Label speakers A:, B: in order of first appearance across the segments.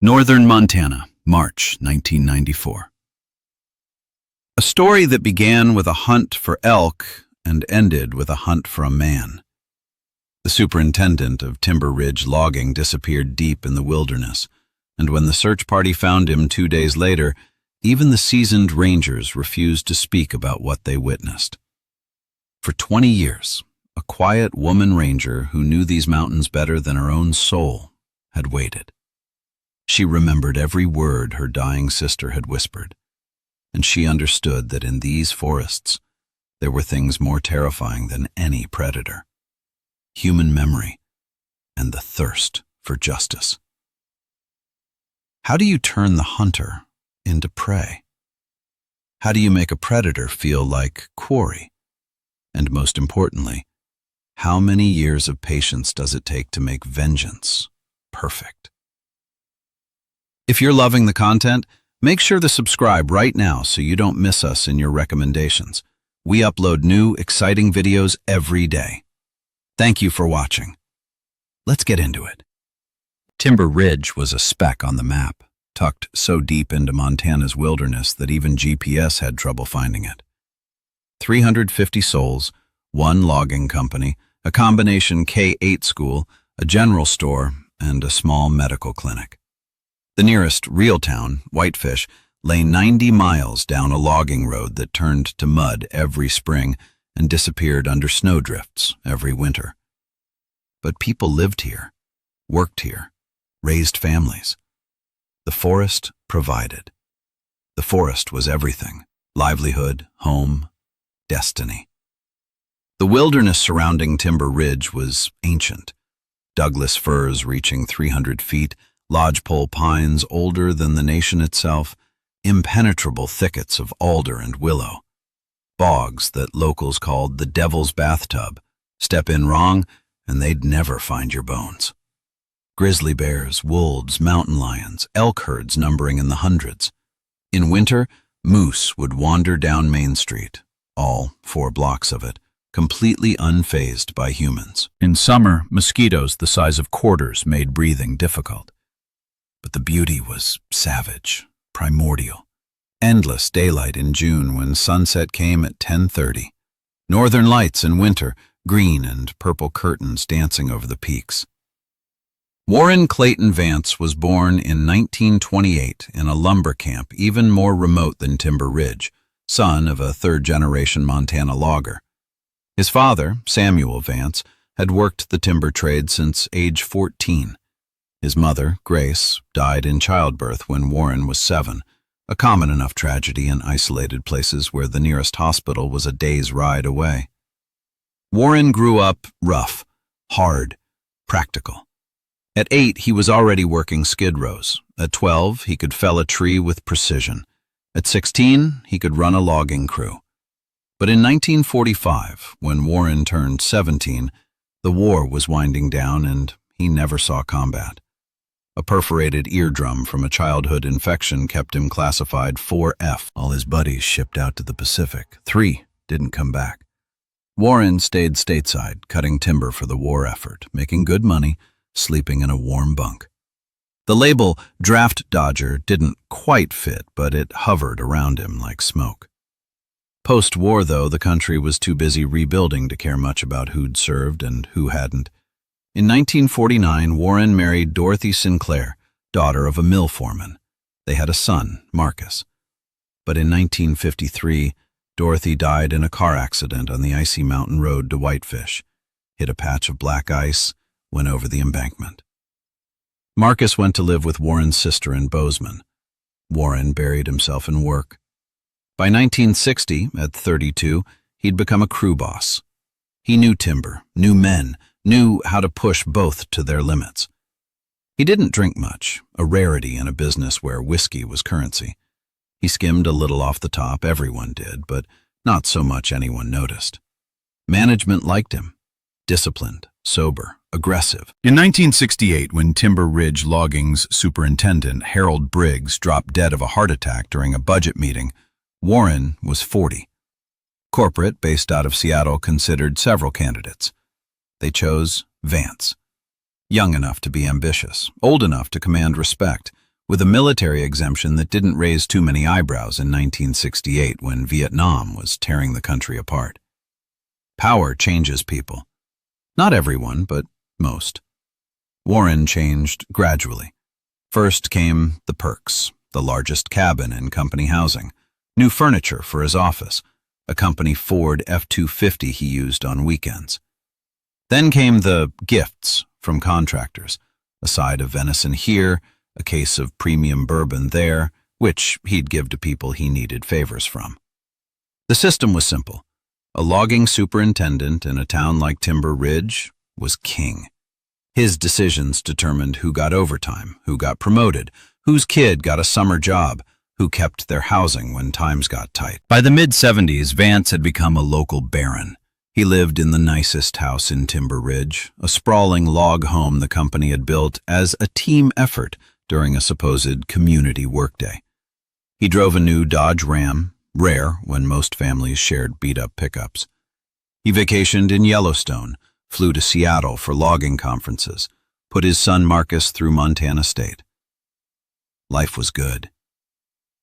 A: Northern Montana, March 1994. A story that began with a hunt for elk and ended with a hunt for a man. The superintendent of Timber Ridge logging disappeared deep in the wilderness, and when the search party found him 2 days later, even the seasoned rangers refused to speak about what they witnessed. For 20 years, a quiet woman ranger who knew these mountains better than her own soul had waited. She remembered every word her dying sister had whispered, and she understood that in these forests there were things more terrifying than any predator: human memory and the thirst for justice. How do you turn the hunter into prey? How do you make a predator feel like quarry? And most importantly, how many years of patience does it take to make vengeance perfect? If you're loving the content, make sure to subscribe right now so you don't miss us in your recommendations. We upload new, exciting videos every day. Thank you for watching. Let's get into it. Timber Ridge was a speck on the map, tucked so deep into Montana's wilderness that even GPS had trouble finding it. 350 souls, one logging company, a combination K-8 school, a general store, and a small medical clinic. The nearest real town, Whitefish, lay 90 miles down a logging road that turned to mud every spring and disappeared under snowdrifts every winter. But people lived here, worked here, raised families. The forest provided. The forest was everything: livelihood, home, destiny. The wilderness surrounding Timber Ridge was ancient. Douglas firs reaching 300 feet, lodgepole pines older than the nation itself, impenetrable thickets of alder and willow, bogs that locals called the Devil's Bathtub. Step in wrong, and they'd never find your bones. Grizzly bears, wolves, mountain lions, elk herds numbering in the hundreds. In winter, moose would wander down Main Street, all 4 blocks of it, completely unfazed by humans. In summer, mosquitoes the size of quarters made breathing difficult. But the beauty was savage, primordial. Endless daylight in June when sunset came at 10:30. Northern lights in winter, green and purple curtains dancing over the peaks. Warren Clayton Vance was born in 1928 in a lumber camp even more remote than Timber Ridge, son of a third-generation Montana logger. His father, Samuel Vance, had worked the timber trade since age 14. His mother, Grace, died in childbirth when Warren was 7, a common enough tragedy in isolated places where the nearest hospital was a day's ride away. Warren grew up rough, hard, practical. At 8, he was already working skid rows. At 12, he could fell a tree with precision. At 16, he could run a logging crew. But in 1945, when Warren turned 17, the war was winding down and he never saw combat. A perforated eardrum from a childhood infection kept him classified 4F. All his buddies shipped out to the Pacific. 3 didn't come back. Warren stayed stateside, cutting timber for the war effort, making good money, sleeping in a warm bunk. The label draft dodger didn't quite fit, but it hovered around him like smoke. Post-war, though, the country was too busy rebuilding to care much about who'd served and who hadn't. In 1949, Warren married Dorothy Sinclair, daughter of a mill foreman. They had a son, Marcus. But in 1953, Dorothy died in a car accident on the icy mountain road to Whitefish, hit a patch of black ice, went over the embankment. Marcus went to live with Warren's sister in Bozeman. Warren buried himself in work. By 1960, at 32, he'd become a crew boss. He knew timber, knew men, knew how to push both to their limits. He didn't drink much, a rarity in a business where whiskey was currency. He skimmed a little off the top, everyone did, but not so much anyone noticed. Management liked him. Disciplined, sober, aggressive. In 1968, when Timber Ridge Logging's superintendent, Harold Briggs, dropped dead of a heart attack during a budget meeting, Warren was 40. Corporate, based out of Seattle, considered several candidates. They chose Vance. Young enough to be ambitious, old enough to command respect, with a military exemption that didn't raise too many eyebrows in 1968 when Vietnam was tearing the country apart. Power changes people. Not everyone, but most. Warren changed gradually. First came the perks, the largest cabin in company housing, new furniture for his office, a company Ford F-250 he used on weekends. Then came the gifts from contractors, a side of venison here, a case of premium bourbon there, which he'd give to people he needed favors from. The system was simple. A logging superintendent in a town like Timber Ridge was king. His decisions determined who got overtime, who got promoted, whose kid got a summer job, who kept their housing when times got tight. By the mid-70s, Vance had become a local baron. He lived in the nicest house in Timber Ridge, a sprawling log home the company had built as a team effort during a supposed community workday. He drove a new Dodge Ram, rare when most families shared beat-up pickups. He vacationed in Yellowstone, flew to Seattle for logging conferences, put his son Marcus through Montana State. Life was good.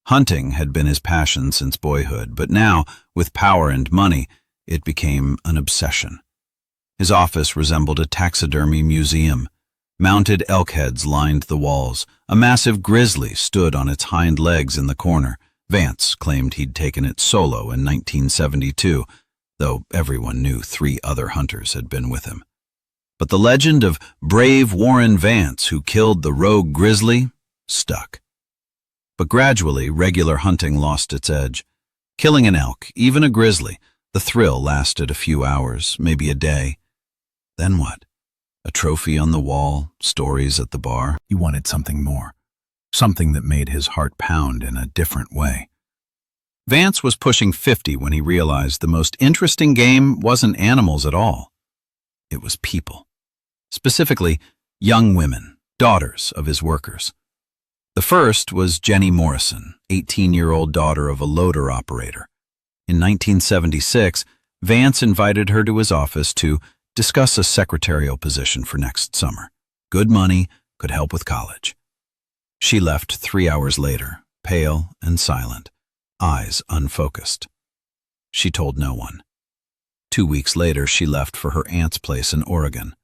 A: Hunting had been his passion since boyhood, but now, with power and money, it became an obsession. His office resembled a taxidermy museum. Mounted elk heads lined the walls. A massive grizzly stood on its hind legs in the corner. Vance claimed he'd taken it solo in 1972, though everyone knew 3 other hunters had been with him. But the legend of brave Warren Vance, who killed the rogue grizzly, stuck. But gradually, regular hunting lost its edge. Killing an elk, even a grizzly, the thrill lasted a few hours, maybe a day. Then what? A trophy on the wall, stories at the bar. He wanted something more, something that made his heart pound in a different way. Vance was pushing 50 when he realized the most interesting game wasn't animals at all. It was people. Specifically, young women, daughters of his workers. The first was Jenny Morrison, 18-year-old daughter of a loader operator. In 1976, Vance invited her to his office to discuss a secretarial position for next summer. Good money, could help with college. She left 3 hours later, pale and silent, eyes unfocused. She told no one. 2 weeks later, she left for her aunt's place in Oregon.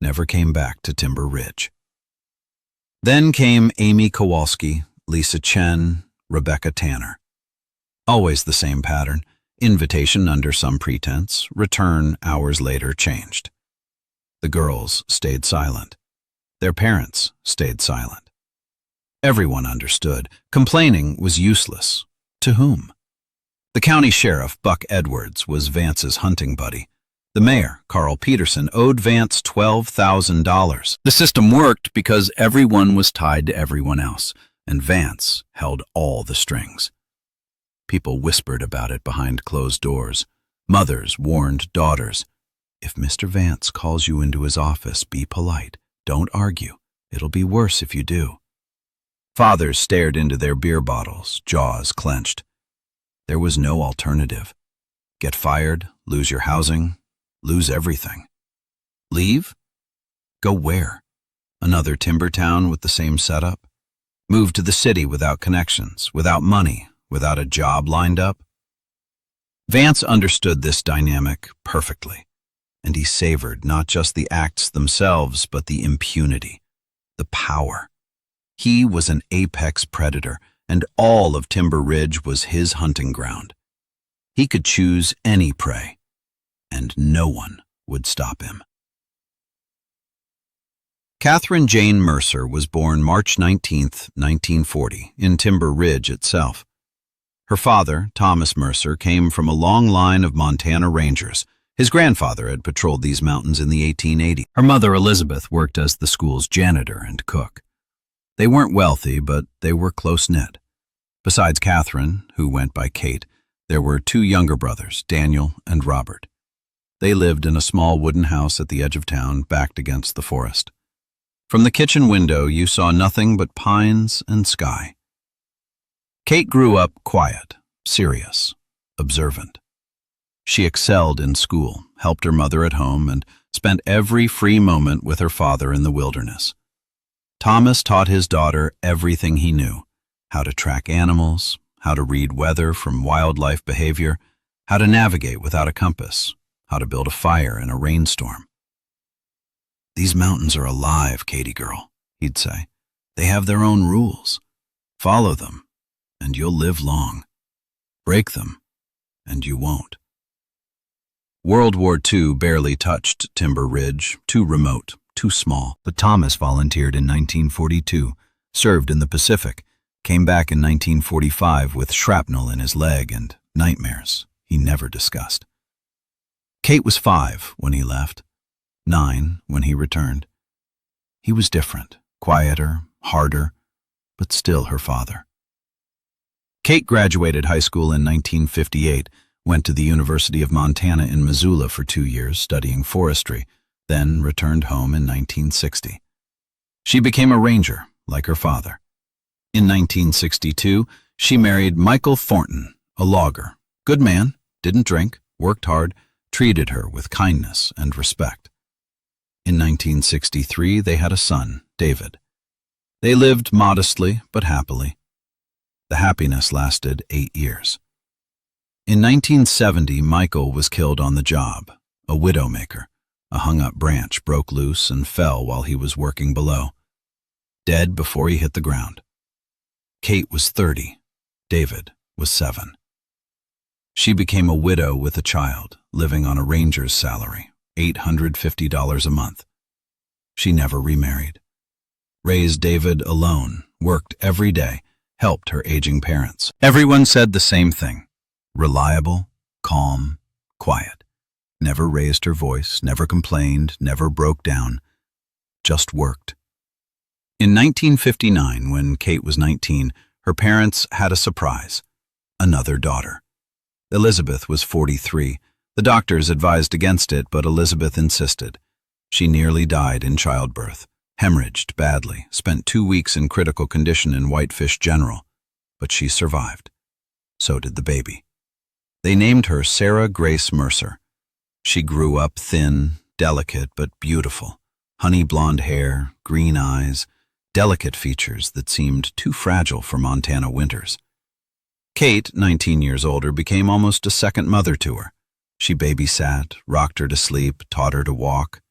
A: Never came back to Timber Ridge. Then came Amy Kowalski, Lisa Chen, Rebecca Tanner. Always the same pattern. Invitation under some pretense, return hours later changed. The girls stayed silent. Their parents stayed silent. Everyone understood. Complaining was useless. To whom? The county sheriff, Buck Edwards, was Vance's hunting buddy. The mayor, Carl Peterson, owed Vance $12,000. The system worked because everyone was tied to everyone else, and Vance held all the strings. People whispered about it behind closed doors. Mothers warned daughters, "If Mr. Vance calls you into his office, be polite. Don't argue. It'll be worse if you do." Fathers stared into their beer bottles, jaws clenched. There was no alternative. Get fired, lose your housing, lose everything. Leave? Go where? Another timber town with the same setup? Move to the city without connections, without money, without a job lined up? Vance understood this dynamic perfectly, and he savored not just the acts themselves, but the impunity, the power. He was an apex predator, and all of Timber Ridge was his hunting ground. He could choose any prey, and no one would stop him. Catherine Jane Mercer was born March 19, 1940, in Timber Ridge itself. Her father, Thomas Mercer, came from a long line of Montana Rangers. His grandfather had patrolled these mountains in the 1880s. Her mother, Elizabeth, worked as the school's janitor and cook. They weren't wealthy, but they were close-knit. Besides Catherine, who went by Kate, there were 2 younger brothers, Daniel and Robert. They lived in a small wooden house at the edge of town, backed against the forest. From the kitchen window, you saw nothing but pines and sky. Kate grew up quiet, serious, observant. She excelled in school, helped her mother at home, and spent every free moment with her father in the wilderness. Thomas taught his daughter everything he knew: how to track animals, how to read weather from wildlife behavior, how to navigate without a compass, how to build a fire in a rainstorm. "These mountains are alive, Katie girl," he'd say. "They have their own rules. Follow them, and you'll live long. Break them, and you won't." World War II barely touched Timber Ridge, too remote, too small. But Thomas volunteered in 1942, served in the Pacific, came back in 1945 with shrapnel in his leg and nightmares he never discussed. Kate was 5 when he left, 9 when he returned. He was different, quieter, harder, but still her father. Kate graduated high school in 1958, went to the University of Montana in Missoula for 2 years studying forestry, then returned home in 1960. She became a ranger, like her father. In 1962, she married Michael Thornton, a logger. Good man, didn't drink, worked hard, treated her with kindness and respect. In 1963, they had a son, David. They lived modestly but happily. The happiness lasted 8 years. In 1970, Michael was killed on the job, a widowmaker. A hung-up branch broke loose and fell while he was working below, dead before he hit the ground. Kate was 30. David was 7. She became a widow with a child, living on a ranger's salary, $850 a month. She never remarried. Raised David alone, worked every day, helped her aging parents. Everyone said the same thing: reliable, calm, quiet. Never raised her voice, never complained, never broke down, just worked. In 1959, when Kate was 19, her parents had a surprise: another daughter. Elizabeth was 43. The doctors advised against it, but Elizabeth insisted. She nearly died in childbirth, hemorrhaged badly, spent 2 weeks in critical condition in Whitefish General, but she survived. So did the baby. They named her Sarah Grace Mercer. She grew up thin, delicate, but beautiful. Honey blonde hair, green eyes, delicate features that seemed too fragile for Montana winters. Kate, 19 years older, became almost a second mother to her. She babysat, rocked her to sleep, taught her to walk.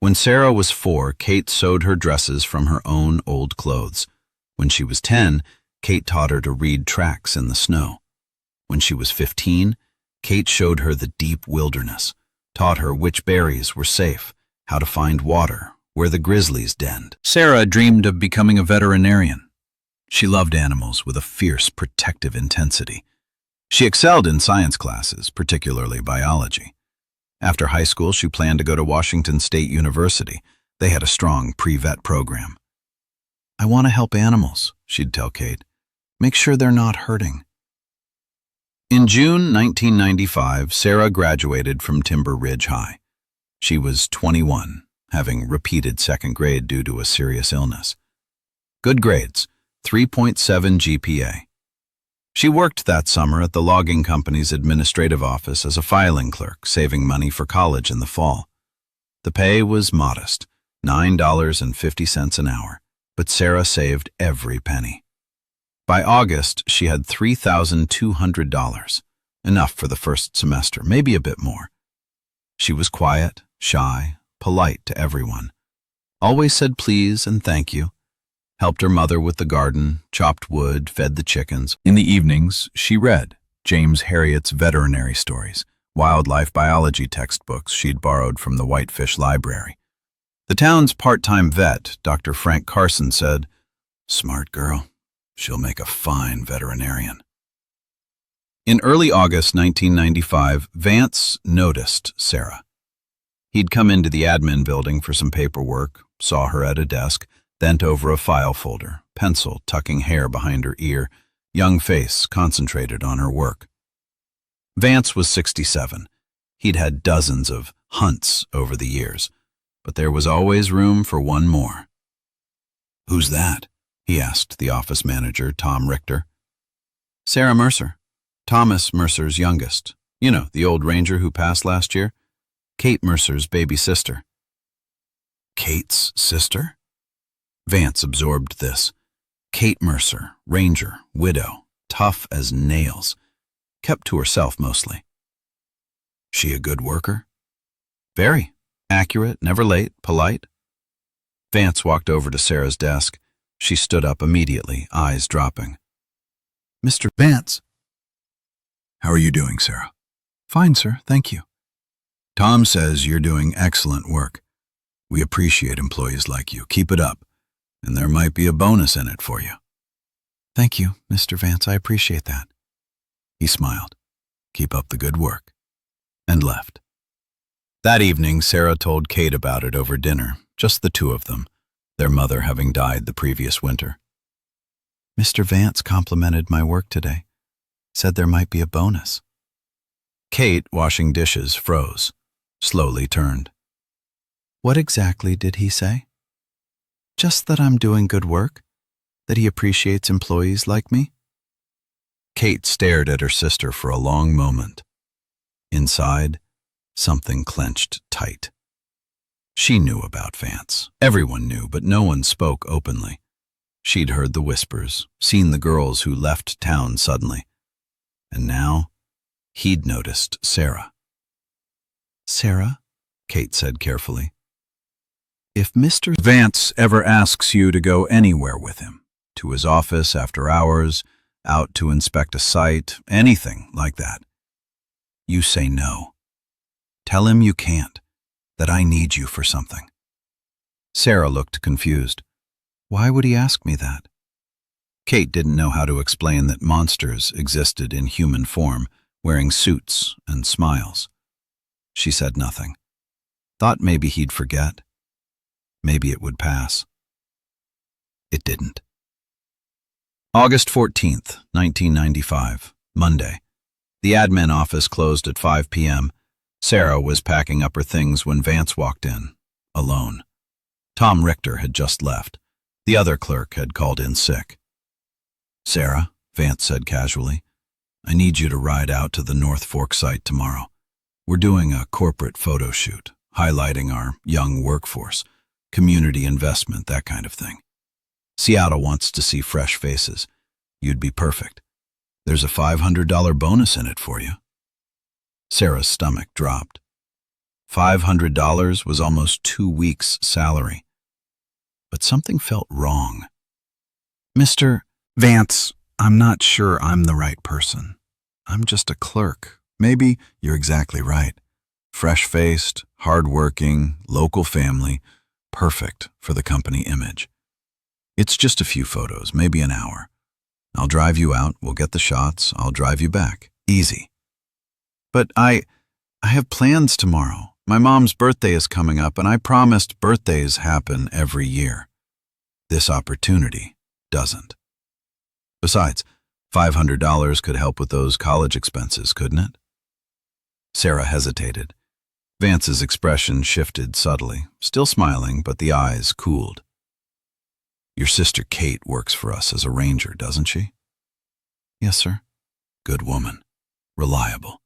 A: When Sarah was 4, Kate sewed her dresses from her own old clothes. When she was 10, Kate taught her to read tracks in the snow. When she was 15, Kate showed her the deep wilderness, taught her which berries were safe, how to find water, where the grizzlies denned. Sarah dreamed of becoming a veterinarian. She loved animals with a fierce, protective intensity. She excelled in science classes, particularly biology. After high school, she planned to go to Washington State University. They had a strong pre-vet program. "I want to help animals," she'd tell Kate. "Make sure they're not hurting." In June 1995, Sarah graduated from Timber Ridge High. She was 21, having repeated second grade due to a serious illness. Good grades, 3.7 GPA. She worked that summer at the logging company's administrative office as a filing clerk, saving money for college in the fall. The pay was modest, $9.50 an hour, but Sarah saved every penny. By August, she had $3,200, enough for the first semester, maybe a bit more. She was quiet, shy, polite to everyone. Always said please and thank you. Helped her mother with the garden, chopped wood, fed the chickens. In the evenings, she read James Herriot's veterinary stories, wildlife biology textbooks she'd borrowed from the Whitefish Library. The town's part-time vet, Dr. Frank Carson, said, "Smart girl. She'll make a fine veterinarian." In early August 1995, Vance noticed Sarah. He'd come into the admin building for some paperwork, saw her at a desk, bent over a file folder, pencil tucking hair behind her ear, young face concentrated on her work. Vance was 67. He'd had dozens of hunts over the years, but there was always room for one more. "Who's that?" he asked the office manager, Tom Richter. "Sarah Mercer, Thomas Mercer's youngest. You know, the old ranger who passed last year. Kate Mercer's baby sister." "Kate's sister?" Vance absorbed this. Kate Mercer, ranger, widow, tough as nails, kept to herself mostly. She a good worker? Very. Accurate, never late, polite. Vance walked over to Sarah's desk. She stood up immediately, eyes dropping. Mr. Vance. How are you doing, Sarah? Fine, sir, thank you. Tom says you're doing excellent work. We appreciate employees like you. Keep it up, and there might be a bonus in it for you. Thank you, Mr. Vance. I appreciate that. He smiled. Keep up the good work. And left. That evening, Sarah told Kate about it over dinner, just the two of them, their mother having died the previous winter. Mr. Vance complimented my work today. Said there might be a bonus. Kate, washing dishes, froze, slowly turned. What exactly did he say? Just that I'm doing good work, that he appreciates employees like me. Kate stared at her sister for a long moment. Inside, something clenched tight. She knew about Vance. Everyone knew, but no one spoke openly. She'd heard the whispers, seen the girls who left town suddenly. And now, he'd noticed Sarah. Sarah, Kate said carefully, if Mr. Vance ever asks you to go anywhere with him, to his office after hours, out to inspect a site, anything like that, you say no. Tell him you can't, that I need you for something. Sarah looked confused. Why would he ask me that? Kate didn't know how to explain that monsters existed in human form, wearing suits and smiles. She said nothing. Thought maybe he'd forget. Maybe it would pass. It didn't. August 14th, 1995, Monday. The admin office closed at 5 p.m. Sarah was packing up her things when Vance walked in, alone. Tom Richter had just left. The other clerk had called in sick. Sarah, Vance said casually, I need you to ride out to the North Fork site tomorrow. We're doing a corporate photo shoot, highlighting our young workforce, community investment, that kind of thing. Seattle wants to see fresh faces. You'd be perfect. There's a $500 bonus in it for you. Sarah's stomach dropped. $500 was almost 2 weeks' salary. But something felt wrong. Mr. Vance, I'm not sure I'm the right person. I'm just a clerk. Maybe you're exactly right. Fresh-faced, hard-working, local family, perfect for the company image. It's just a few photos, maybe an hour. I'll drive you out, we'll get the shots, I'll drive you back. Easy. But I have plans tomorrow. My mom's birthday is coming up, and I promised birthdays happen every year. This opportunity doesn't. Besides, $500 could help with those college expenses, couldn't it? Sarah hesitated. Vance's expression shifted subtly, still smiling, but the eyes cooled. Your sister Kate works for us as a ranger, doesn't she? Yes, sir. Good woman. Reliable.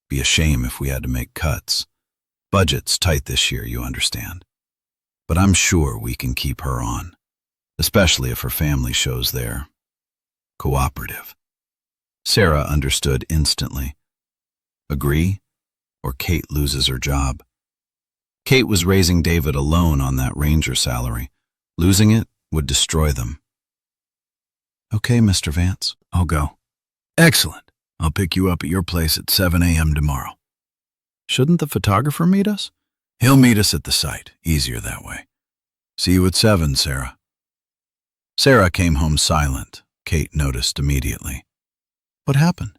A: Be a shame if we had to make cuts. Budget's tight this year, you understand. But I'm sure we can keep her on, especially if her family shows they're cooperative. Sarah understood instantly. Agree, or Kate loses her job. Kate was raising David alone on that ranger salary. Losing it would destroy them. Okay, Mr. Vance, I'll go. Excellent. I'll pick you up at your place at 7 a.m. tomorrow. Shouldn't the photographer meet us? He'll meet us at the site. Easier that way. See you at 7, Sarah. Sarah came home silent. Kate noticed immediately. What happened?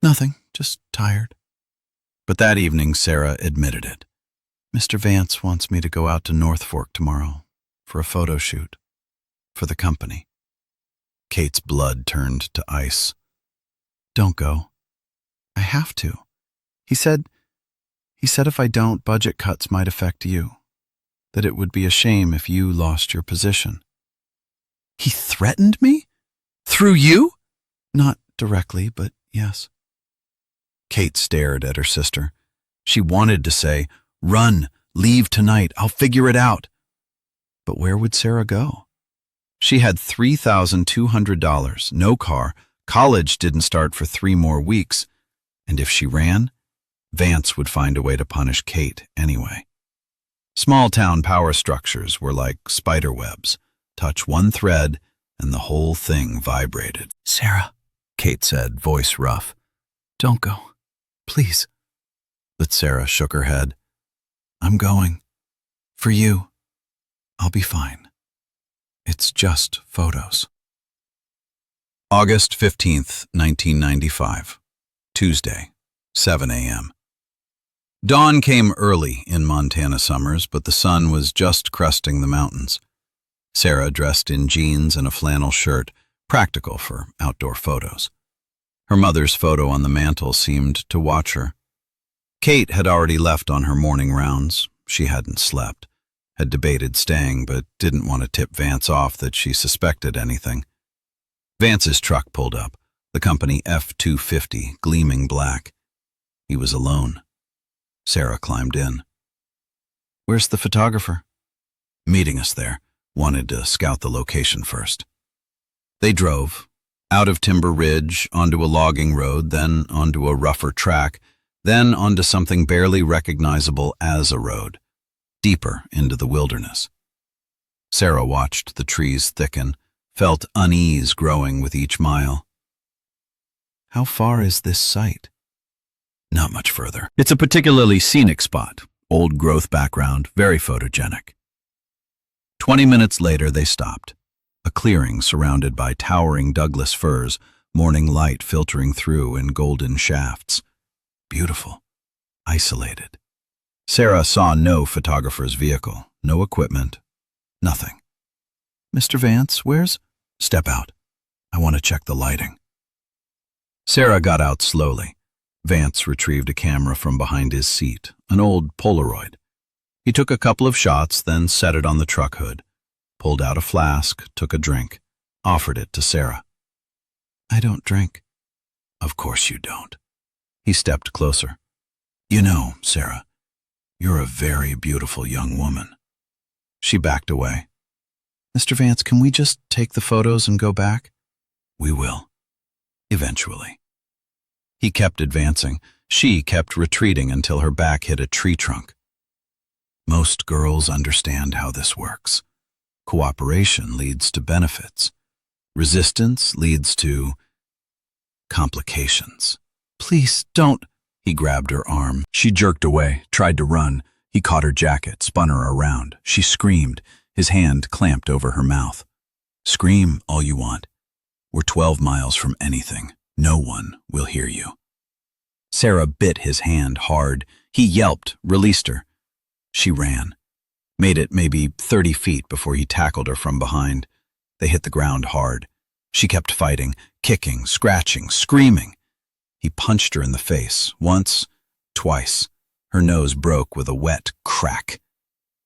A: Nothing, just tired. But that evening, Sarah admitted it. Mr. Vance wants me to go out to North Fork tomorrow for a photo shoot for the company. Kate's blood turned to ice. Don't go. I have to. He said if I don't, budget cuts might affect you, that it would be a shame if you lost your position. He threatened me? Through you? Not directly, but yes. Kate stared at her sister. She wanted to say, run, leave tonight, I'll figure it out. But where would Sarah go? She had $3,200, no car, college didn't start for 3 more weeks, and if she ran, Vance would find a way to punish Kate anyway. Small-town power structures were like spider webs. Touch one thread, and the whole thing vibrated.
B: "Sarah," Kate said, voice rough. "Don't go. Please."
A: But Sarah shook her head. "I'm going. For you. I'll be fine. It's just photos." August 15th, 1995. Tuesday, 7 a.m. Dawn came early in Montana summers, but the sun was just cresting the mountains. Sarah dressed in jeans and a flannel shirt, practical for outdoor photos. Her mother's photo on the mantel seemed to watch her. Kate had already left on her morning rounds. She hadn't slept, had debated staying, but didn't want to tip Vance off that she suspected anything. Vance's truck pulled up, the company F-250, gleaming black. He was alone. Sarah climbed in. "Where's the photographer?" "Meeting us there. Wanted to scout the location first." They drove, out of Timber Ridge, onto a logging road, then onto a rougher track, then onto something barely recognizable as a road, deeper into the wilderness. Sarah watched the trees thicken, felt unease growing with each mile. "How far is this site?" "Not much further. It's a particularly scenic spot, old growth background, very photogenic." 20 minutes later they stopped. A clearing surrounded by towering Douglas firs, morning light filtering through in golden shafts. Beautiful. Isolated. Sarah saw no photographer's vehicle, no equipment, nothing. "Mr. Vance, where's—" "Step out. I want to check the lighting." Sarah got out slowly. Vance retrieved a camera from behind his seat, an old Polaroid. He took a couple of shots, then set it on the truck hood, pulled out a flask, took a drink, offered it to Sarah. "I don't drink." "Of course you don't." He stepped closer. "You know, Sarah, you're a very beautiful young woman." She backed away. "Mr. Vance, can we just take the photos and go back?" "We will. Eventually." He kept advancing. She kept retreating until her back hit a tree trunk. Most girls understand how this works. Cooperation leads to benefits. Resistance leads to complications. "Please, don't." He grabbed her arm. She jerked away, tried to run. He caught her jacket, spun her around. She screamed, his hand clamped over her mouth. "Scream all you want. We're 12 miles from anything. No one will hear you." Sarah bit his hand hard. He yelped, released her. She ran. Made it maybe 30 feet before he tackled her from behind. They hit the ground hard. She kept fighting, kicking, scratching, screaming. He punched her in the face, once, twice. Her nose broke with a wet crack.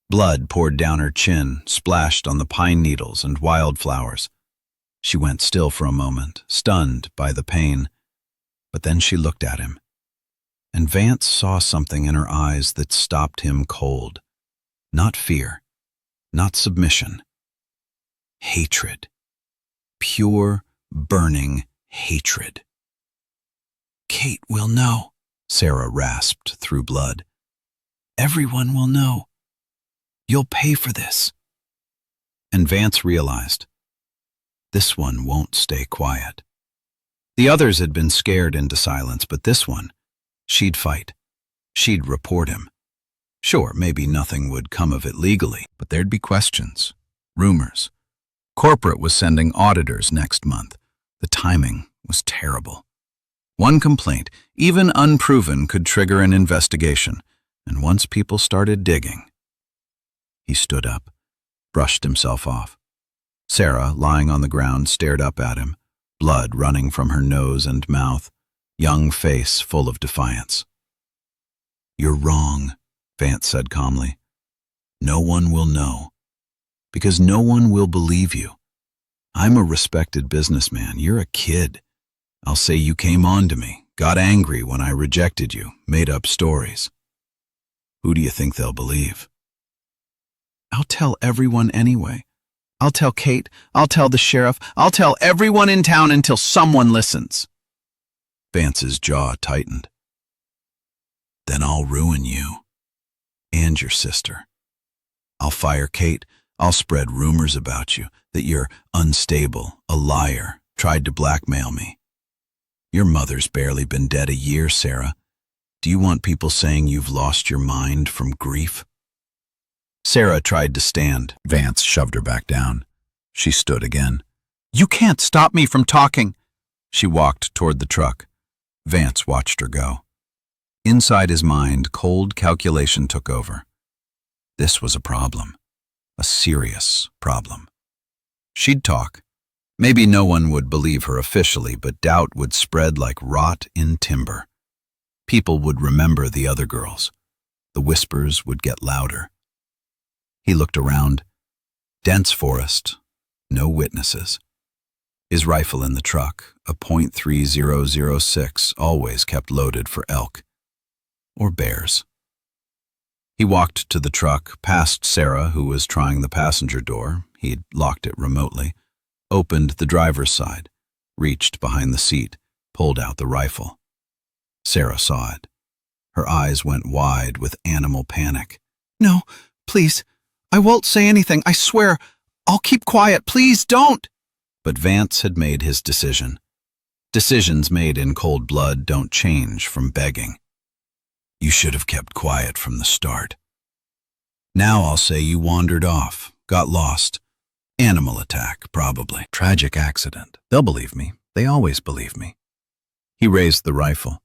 A: Blood poured down her chin, splashed on the pine needles and wildflowers. She went still for a moment, stunned by the pain. But then she looked at him. And Vance saw something in her eyes that stopped him cold. Not fear, not submission. Hatred. Pure, burning hatred. "Kate will know," Sarah rasped through blood. "Everyone will know. You'll pay for this." And Vance realized, this one won't stay quiet. The others had been scared into silence, but this one, she'd fight. She'd report him. Sure, maybe nothing would come of it legally, but there'd be questions, rumors. Corporate was sending auditors next month. The timing was terrible. One complaint, even unproven, could trigger an investigation, and once people started digging. He stood up, brushed himself off. Sarah, lying on the ground, stared up at him, blood running from her nose and mouth, young face full of defiance. "You're wrong," Vance said calmly. "No one will know, because no one will believe you. I'm a respected businessman. You're a kid. I'll say you came on to me, got angry when I rejected you, made up stories. Who do you think they'll believe?" I'll tell everyone anyway. I'll tell Kate, I'll tell the sheriff, I'll tell everyone in town until someone listens. Vance's jaw tightened. Then I'll ruin you. And your sister. I'll fire Kate. I'll spread rumors about you, that you're unstable, a liar, tried to blackmail me. Your mother's barely been dead a year, Sarah. Do you want people saying you've lost your mind from grief? Sarah tried to stand.
B: Vance shoved her back down. She stood again.
A: You can't stop me from talking. She walked toward the truck. Vance watched her go. Inside his mind, cold calculation took over. This was a problem. A serious problem. She'd talk. Maybe no one would believe her officially, but doubt would spread like rot in timber. People would remember the other girls. The whispers would get louder. He looked around. Dense forest. No witnesses. His rifle in the truck, a .3006, always kept loaded for elk. Or bears. He walked to the truck, past Sarah, who was trying the passenger door. He'd locked it remotely. Opened the driver's side. Reached behind the seat. Pulled out the rifle. Sarah saw it. Her eyes went wide with animal panic. No, please. I won't say anything, I swear. I'll keep quiet, please don't. But Vance had made his decision. Decisions made in cold blood don't change from begging. You should have kept quiet from the start. Now I'll say you wandered off, got lost. Animal attack, probably. Tragic accident. They'll believe me. They always believe me. He raised the rifle.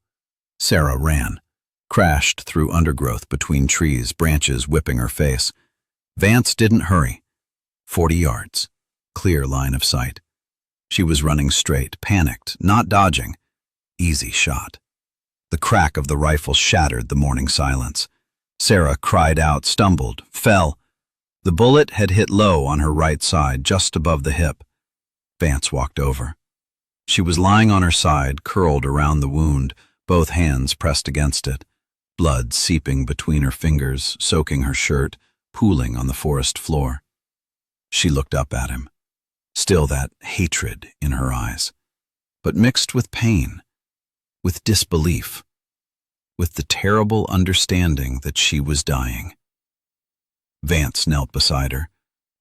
A: Sarah ran, crashed through undergrowth between trees, branches whipping her face. Vance didn't hurry. 40 yards. Clear line of sight. She was running straight, panicked, not dodging. Easy shot. The crack of the rifle shattered the morning silence. Sarah cried out, stumbled, fell. The bullet had hit low on her right side, just above the hip. Vance walked over. She was lying on her side, curled around the wound, both hands pressed against it. Blood seeping between her fingers, soaking her shirt, pooling on the forest floor. She looked up at him. Still that hatred in her eyes, but mixed with pain, with disbelief, with the terrible understanding that she was dying. Vance knelt beside her,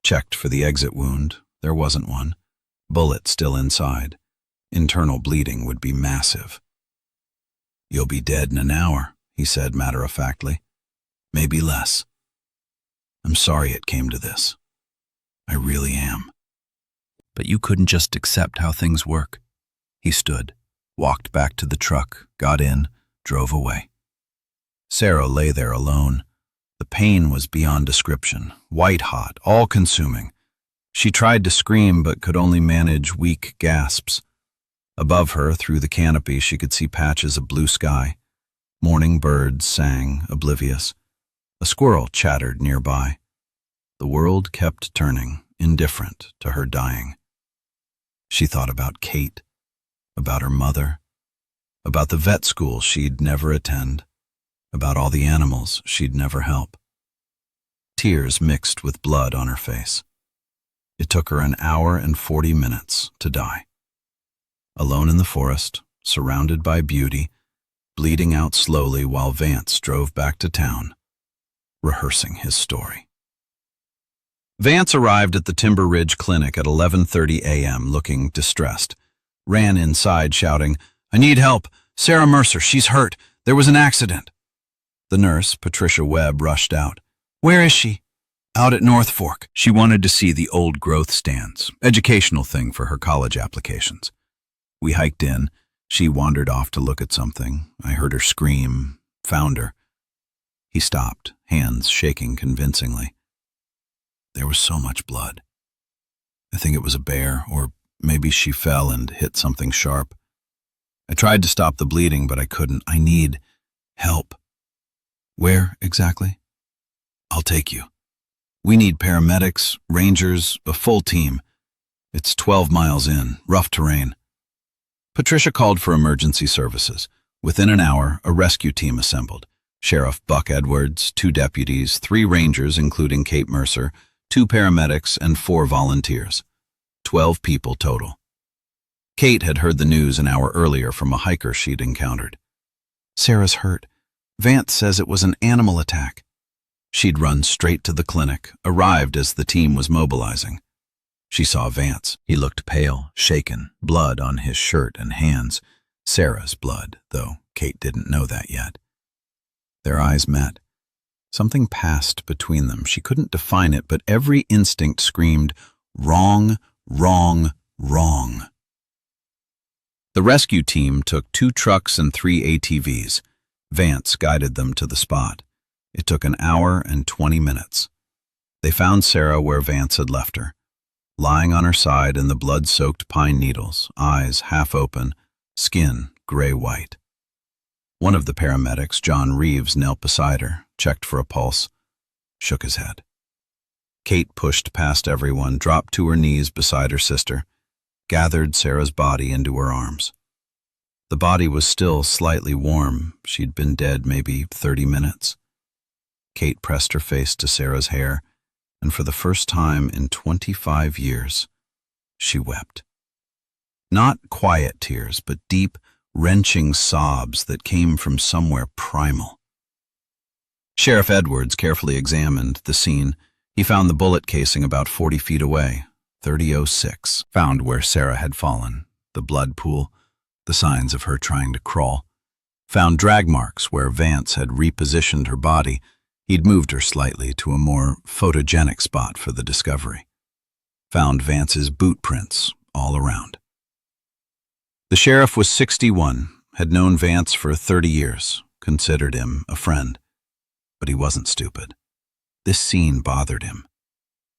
A: checked for the exit wound. There wasn't one. Bullet still inside. Internal bleeding would be massive. You'll be dead in an hour, he said matter-of-factly. Maybe less. I'm sorry it came to this. I really am. But you couldn't just accept how things work. He stood, walked back to the truck, got in, drove away. Sarah lay there alone. The pain was beyond description, white-hot, all-consuming. She tried to scream but could only manage weak gasps. Above her, through the canopy, she could see patches of blue sky. Morning birds sang, oblivious. A squirrel chattered nearby. The world kept turning, indifferent to her dying. She thought about Kate, about her mother, about the vet school she'd never attend, about all the animals she'd never help. Tears mixed with blood on her face. It took her an hour and 40 minutes to die. Alone in the forest, surrounded by beauty, bleeding out slowly while Vance drove back to town, rehearsing his story. Vance arrived at the Timber Ridge Clinic at 11:30 a.m. looking distressed. Ran inside shouting, I need help. Sarah Mercer, she's hurt. There was an accident. The nurse, Patricia Webb, rushed out. Where is she? Out at North Fork. She wanted to see the old growth stands, educational thing for her college applications. We hiked in. She wandered off to look at something. I heard her scream, found her. He stopped, hands shaking convincingly. There was so much blood. I think it was a bear, or maybe she fell and hit something sharp. I tried to stop the bleeding, but I couldn't. I need help. Where exactly? I'll take you. We need paramedics, rangers, a full team. It's 12 miles in, rough terrain. Patricia called for emergency services. Within an hour, a rescue team assembled. Sheriff Buck Edwards, 2 deputies, 3 rangers including Kate Mercer, 2 paramedics, and 4 volunteers. 12 people total. Kate had heard the news an hour earlier from a hiker she'd encountered. "Sarah's hurt. Vance says it was an animal attack." She'd run straight to the clinic, arrived as the team was mobilizing. She saw Vance. He looked pale, shaken, blood on his shirt and hands. Sarah's blood, though Kate didn't know that yet. Their eyes met. Something passed between them. She couldn't define it, but every instinct screamed, "Wrong, wrong, wrong." The rescue team took 2 trucks and 3 ATVs. Vance guided them to the spot. It took an hour and 20 minutes. They found Sarah where Vance had left her, lying on her side in the blood-soaked pine needles, eyes half open, skin gray-white. One of the paramedics, John Reeves, knelt beside her, checked for a pulse, shook his head. Kate pushed past everyone, dropped to her knees beside her sister, gathered Sarah's body into her arms. The body was still slightly warm. She'd been dead maybe 30 minutes. Kate pressed her face to Sarah's hair, and for the first time in 25 years, she wept. Not quiet tears, but deep, wrenching sobs that came from somewhere primal. Sheriff Edwards carefully examined the scene. He found the bullet casing about 40 feet away, 3006, found where Sarah had fallen, the blood pool, the signs of her trying to crawl. Found drag marks where Vance had repositioned her body. He'd moved her slightly to a more photogenic spot for the discovery. Found Vance's boot prints all around. The sheriff was 61, had known Vance for 30 years, considered him a friend. But he wasn't stupid. This scene bothered him.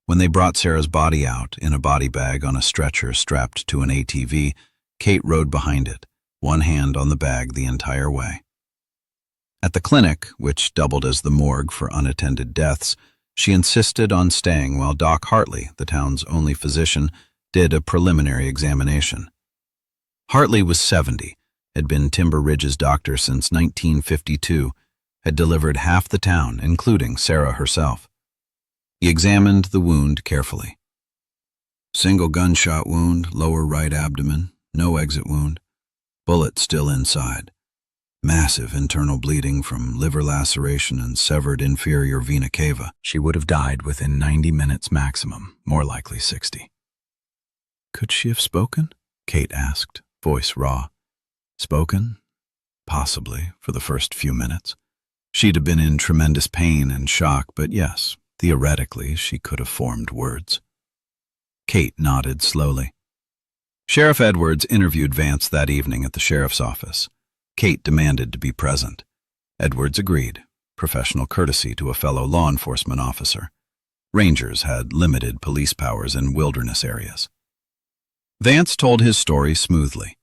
A: When they brought Sarah's body out in a body bag on a stretcher strapped to an ATV, Kate rode behind it, one hand on the bag the entire way. At the clinic, which doubled as the morgue for unattended deaths, she insisted on staying while Doc Hartley, the town's only physician, did a preliminary examination. Hartley was 70, had been Timber Ridge's doctor since 1952, had delivered half the town, including Sarah herself. He examined the wound carefully. Single gunshot wound, lower right abdomen, no exit wound, bullet still inside. Massive internal bleeding from liver laceration and severed inferior vena cava. She would have died within 90 minutes maximum, more likely 60. Could she have spoken? Kate asked, voice raw. Spoken? Possibly, for the first few minutes. She'd have been in tremendous pain and shock, but yes, theoretically, she could have formed words. Kate nodded slowly. Sheriff Edwards interviewed Vance that evening at the sheriff's office. Kate demanded to be present. Edwards agreed, professional courtesy to a fellow law enforcement officer. Rangers had limited police powers in wilderness areas. Vance told his story smoothly.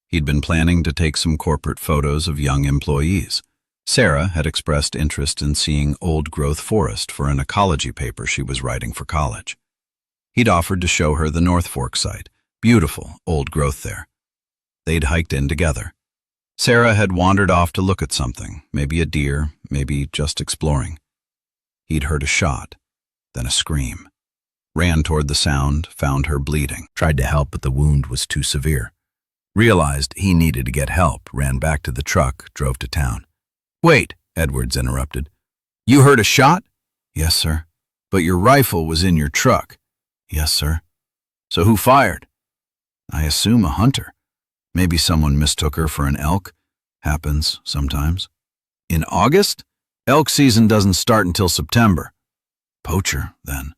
A: He'd been planning to take some corporate photos of young employees. Sarah had expressed interest in seeing old-growth forest for an ecology paper she was writing for college. He'd offered to show her the North Fork site. Beautiful, old growth there. They'd hiked in together. Sarah had wandered off to look at something, maybe a deer, maybe just exploring. He'd heard a shot, then a scream. Ran toward the sound, found her bleeding. Tried to help, but the wound was too severe. Realized he needed to get help, ran back to the truck, drove to town. "Wait," Edwards interrupted. "You heard a shot?" "Yes, sir." "But your rifle was in your truck." "Yes, sir." "So who fired?" "I assume a hunter. Maybe someone mistook her for an elk. Happens sometimes." "In August? Elk season doesn't start until September." "Poacher, then.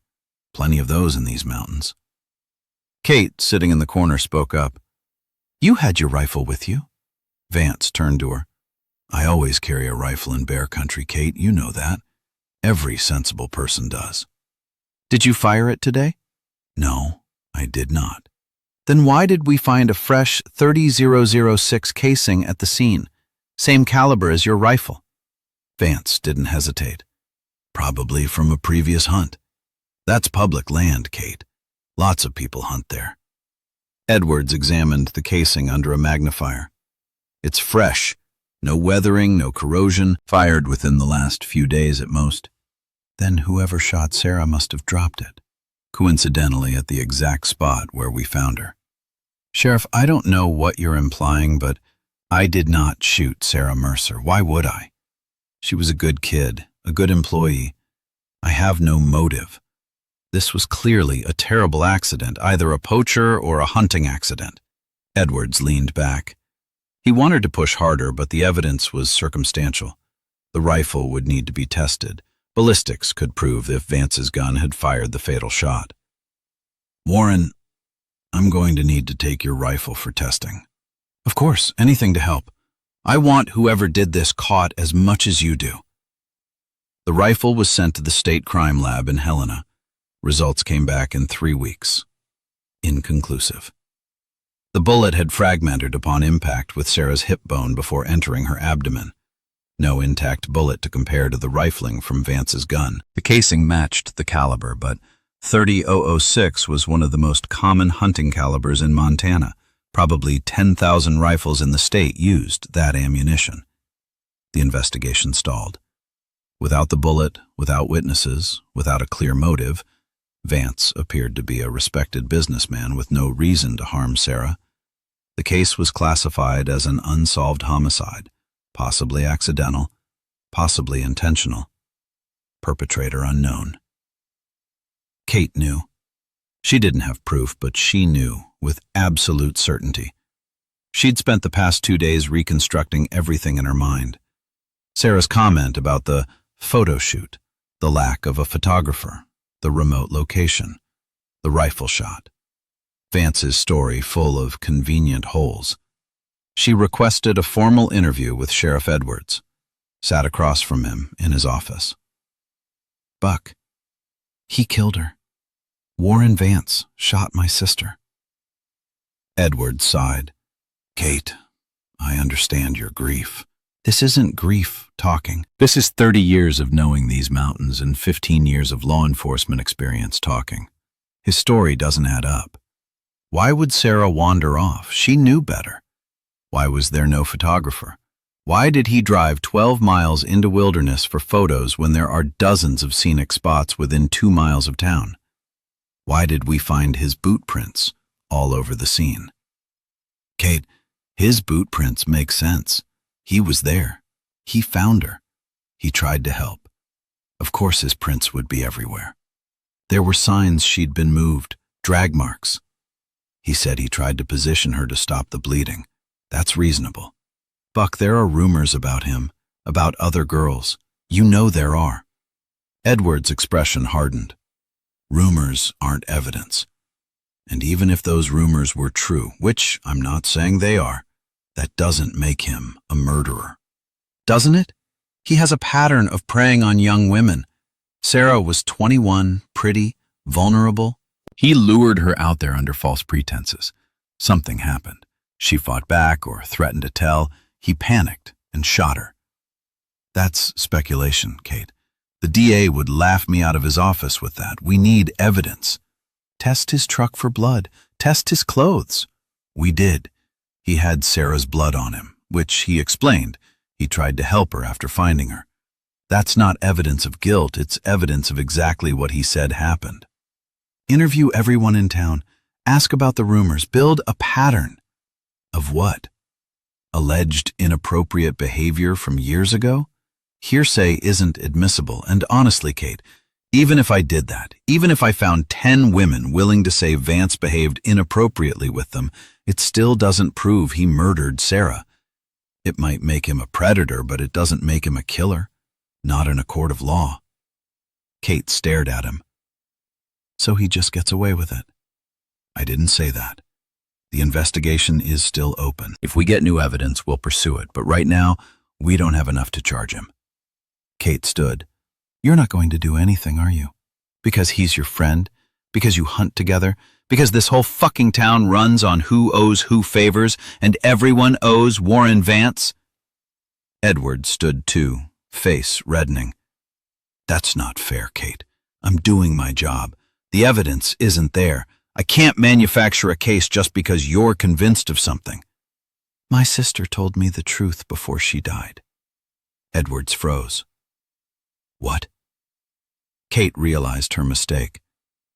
A: Plenty of those in these mountains." Kate, sitting in the corner, spoke up. "You had your rifle with you?" Vance turned to her. "I always carry a rifle in bear country, Kate. You know that. Every sensible person does." "Did you fire it today?" "No, I did not." "Then why did we find a fresh 30-006 casing at the scene? Same caliber as your rifle." Vance didn't hesitate. "Probably from a previous hunt. That's public land, Kate. Lots of people hunt there." Edwards examined the casing under a magnifier. "It's fresh. No weathering, no corrosion, fired within the last few days at most. Then whoever shot Sarah must have dropped it, coincidentally at the exact spot where we found her. Sheriff, I don't know what you're implying, but I did not shoot Sarah Mercer. Why would I? She was a good kid, a good employee. I have no motive. This was clearly a terrible accident, either a poacher or a hunting accident. Edwards leaned back. He wanted to push harder, but the evidence was circumstantial. The rifle would need to be tested. Ballistics could prove if Vance's gun had fired the fatal shot. Warren, I'm going to need to take your rifle for testing. Of course, anything to help. I want whoever did this caught as much as you do. The rifle was sent to the state crime lab in Helena. Results came back in 3 weeks. Inconclusive. The bullet had fragmented upon impact with Sarah's hip bone before entering her abdomen. No intact bullet to compare to the rifling from Vance's gun. The casing matched the caliber, but .30-006 was one of the most common hunting calibers in Montana. Probably 10,000 rifles in the state used that ammunition. The investigation stalled. Without the bullet, without witnesses, without a clear motive, Vance appeared to be a respected businessman with no reason to harm Sarah. The case was classified as an unsolved homicide, possibly accidental, possibly intentional. Perpetrator unknown. Kate knew. She didn't have proof, but she knew with absolute certainty. She'd spent the past 2 days reconstructing everything in her mind. Sarah's comment about the photo shoot, the lack of a photographer, the remote location, the rifle shot. Vance's story full of convenient holes. She requested a formal interview with Sheriff Edwards, sat across from him in his office. Buck, he killed her. Warren Vance shot my sister. Edwards sighed. Kate, I understand your grief. This isn't grief talking. This is 30 years of knowing these mountains and 15 years of law enforcement experience talking. His story doesn't add up. Why would Sarah wander off? She knew better. Why was there no photographer? Why did he drive 12 miles into wilderness for photos when there are dozens of scenic spots within 2 miles of town? Why did we find his boot prints all over the scene? Kate, his boot prints make sense. He was there. He found her. He tried to help. Of course his prints would be everywhere. There were signs she'd been moved, drag marks. He said he tried to position her to stop the bleeding. That's reasonable. Buck, there are rumors about him, about other girls. You know there are. Edward's expression hardened. Rumors aren't evidence. And even if those rumors were true, which I'm not saying they are, that doesn't make him a murderer. Doesn't it? He has a pattern of preying on young women. Sarah was 21, pretty, vulnerable. He lured her out there under false pretenses. Something happened. She fought back or threatened to tell. He panicked and shot her. That's speculation, Kate. The DA would laugh me out of his office with that. We need evidence. Test his truck for blood. Test his clothes. We did. He had Sarah's blood on him, which he explained. He tried to help her after finding her. That's not evidence of guilt. It's evidence of exactly what he said happened. Interview everyone in town. Ask about the rumors. Build a pattern. Of what? Alleged inappropriate behavior from years ago? Hearsay isn't admissible, and honestly, Kate, even if I did that, even if I found 10 women willing to say Vance behaved inappropriately with them, it still doesn't prove he murdered Sarah. It might make him a predator, but it doesn't make him a killer. Not in a court of law. Kate stared at him. So he just gets away with it. I didn't say that. The investigation is still open. If we get new evidence, we'll pursue it, but right now, we don't have enough to charge him. Kate stood. You're not going to do anything, are you? Because he's your friend? Because you hunt together? Because this whole fucking town runs on who owes who favors, and everyone owes Warren Vance? Edward stood too, face reddening. That's not fair, Kate. I'm doing my job. The evidence isn't there. I can't manufacture a case just because you're convinced of something.
B: My sister told me the truth before she died.
A: Edwards froze. What? Kate realized her mistake.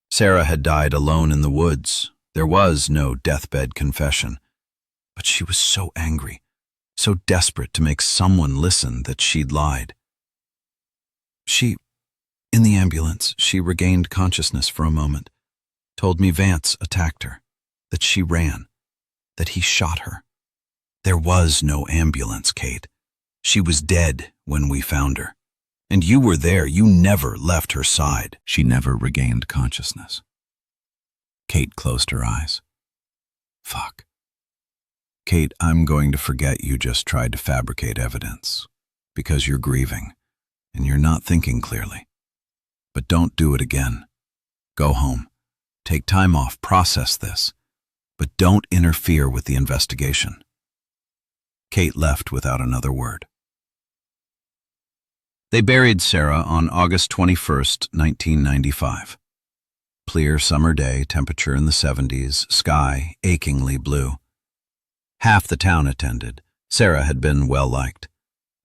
A: Sarah had died alone in the woods. There was no deathbed confession. But she was so angry, so desperate to make someone listen that she'd lied. In the ambulance, she regained consciousness for a moment, told me Vance attacked her, that she ran, that he shot her. There was no ambulance, Kate. She was dead when we found her. And you were there. You never left her side.
B: She never regained consciousness. Kate closed her eyes. Fuck. Kate, I'm going to forget you just tried to fabricate evidence, because you're grieving, and you're not thinking clearly. But don't do it again. Go home. Take time off. Process this. But don't interfere with the investigation. Kate left without another word. They buried Sarah on August 21st, 1995. Clear summer day, temperature in the 70s, sky achingly blue. Half the town attended. Sarah had been well liked.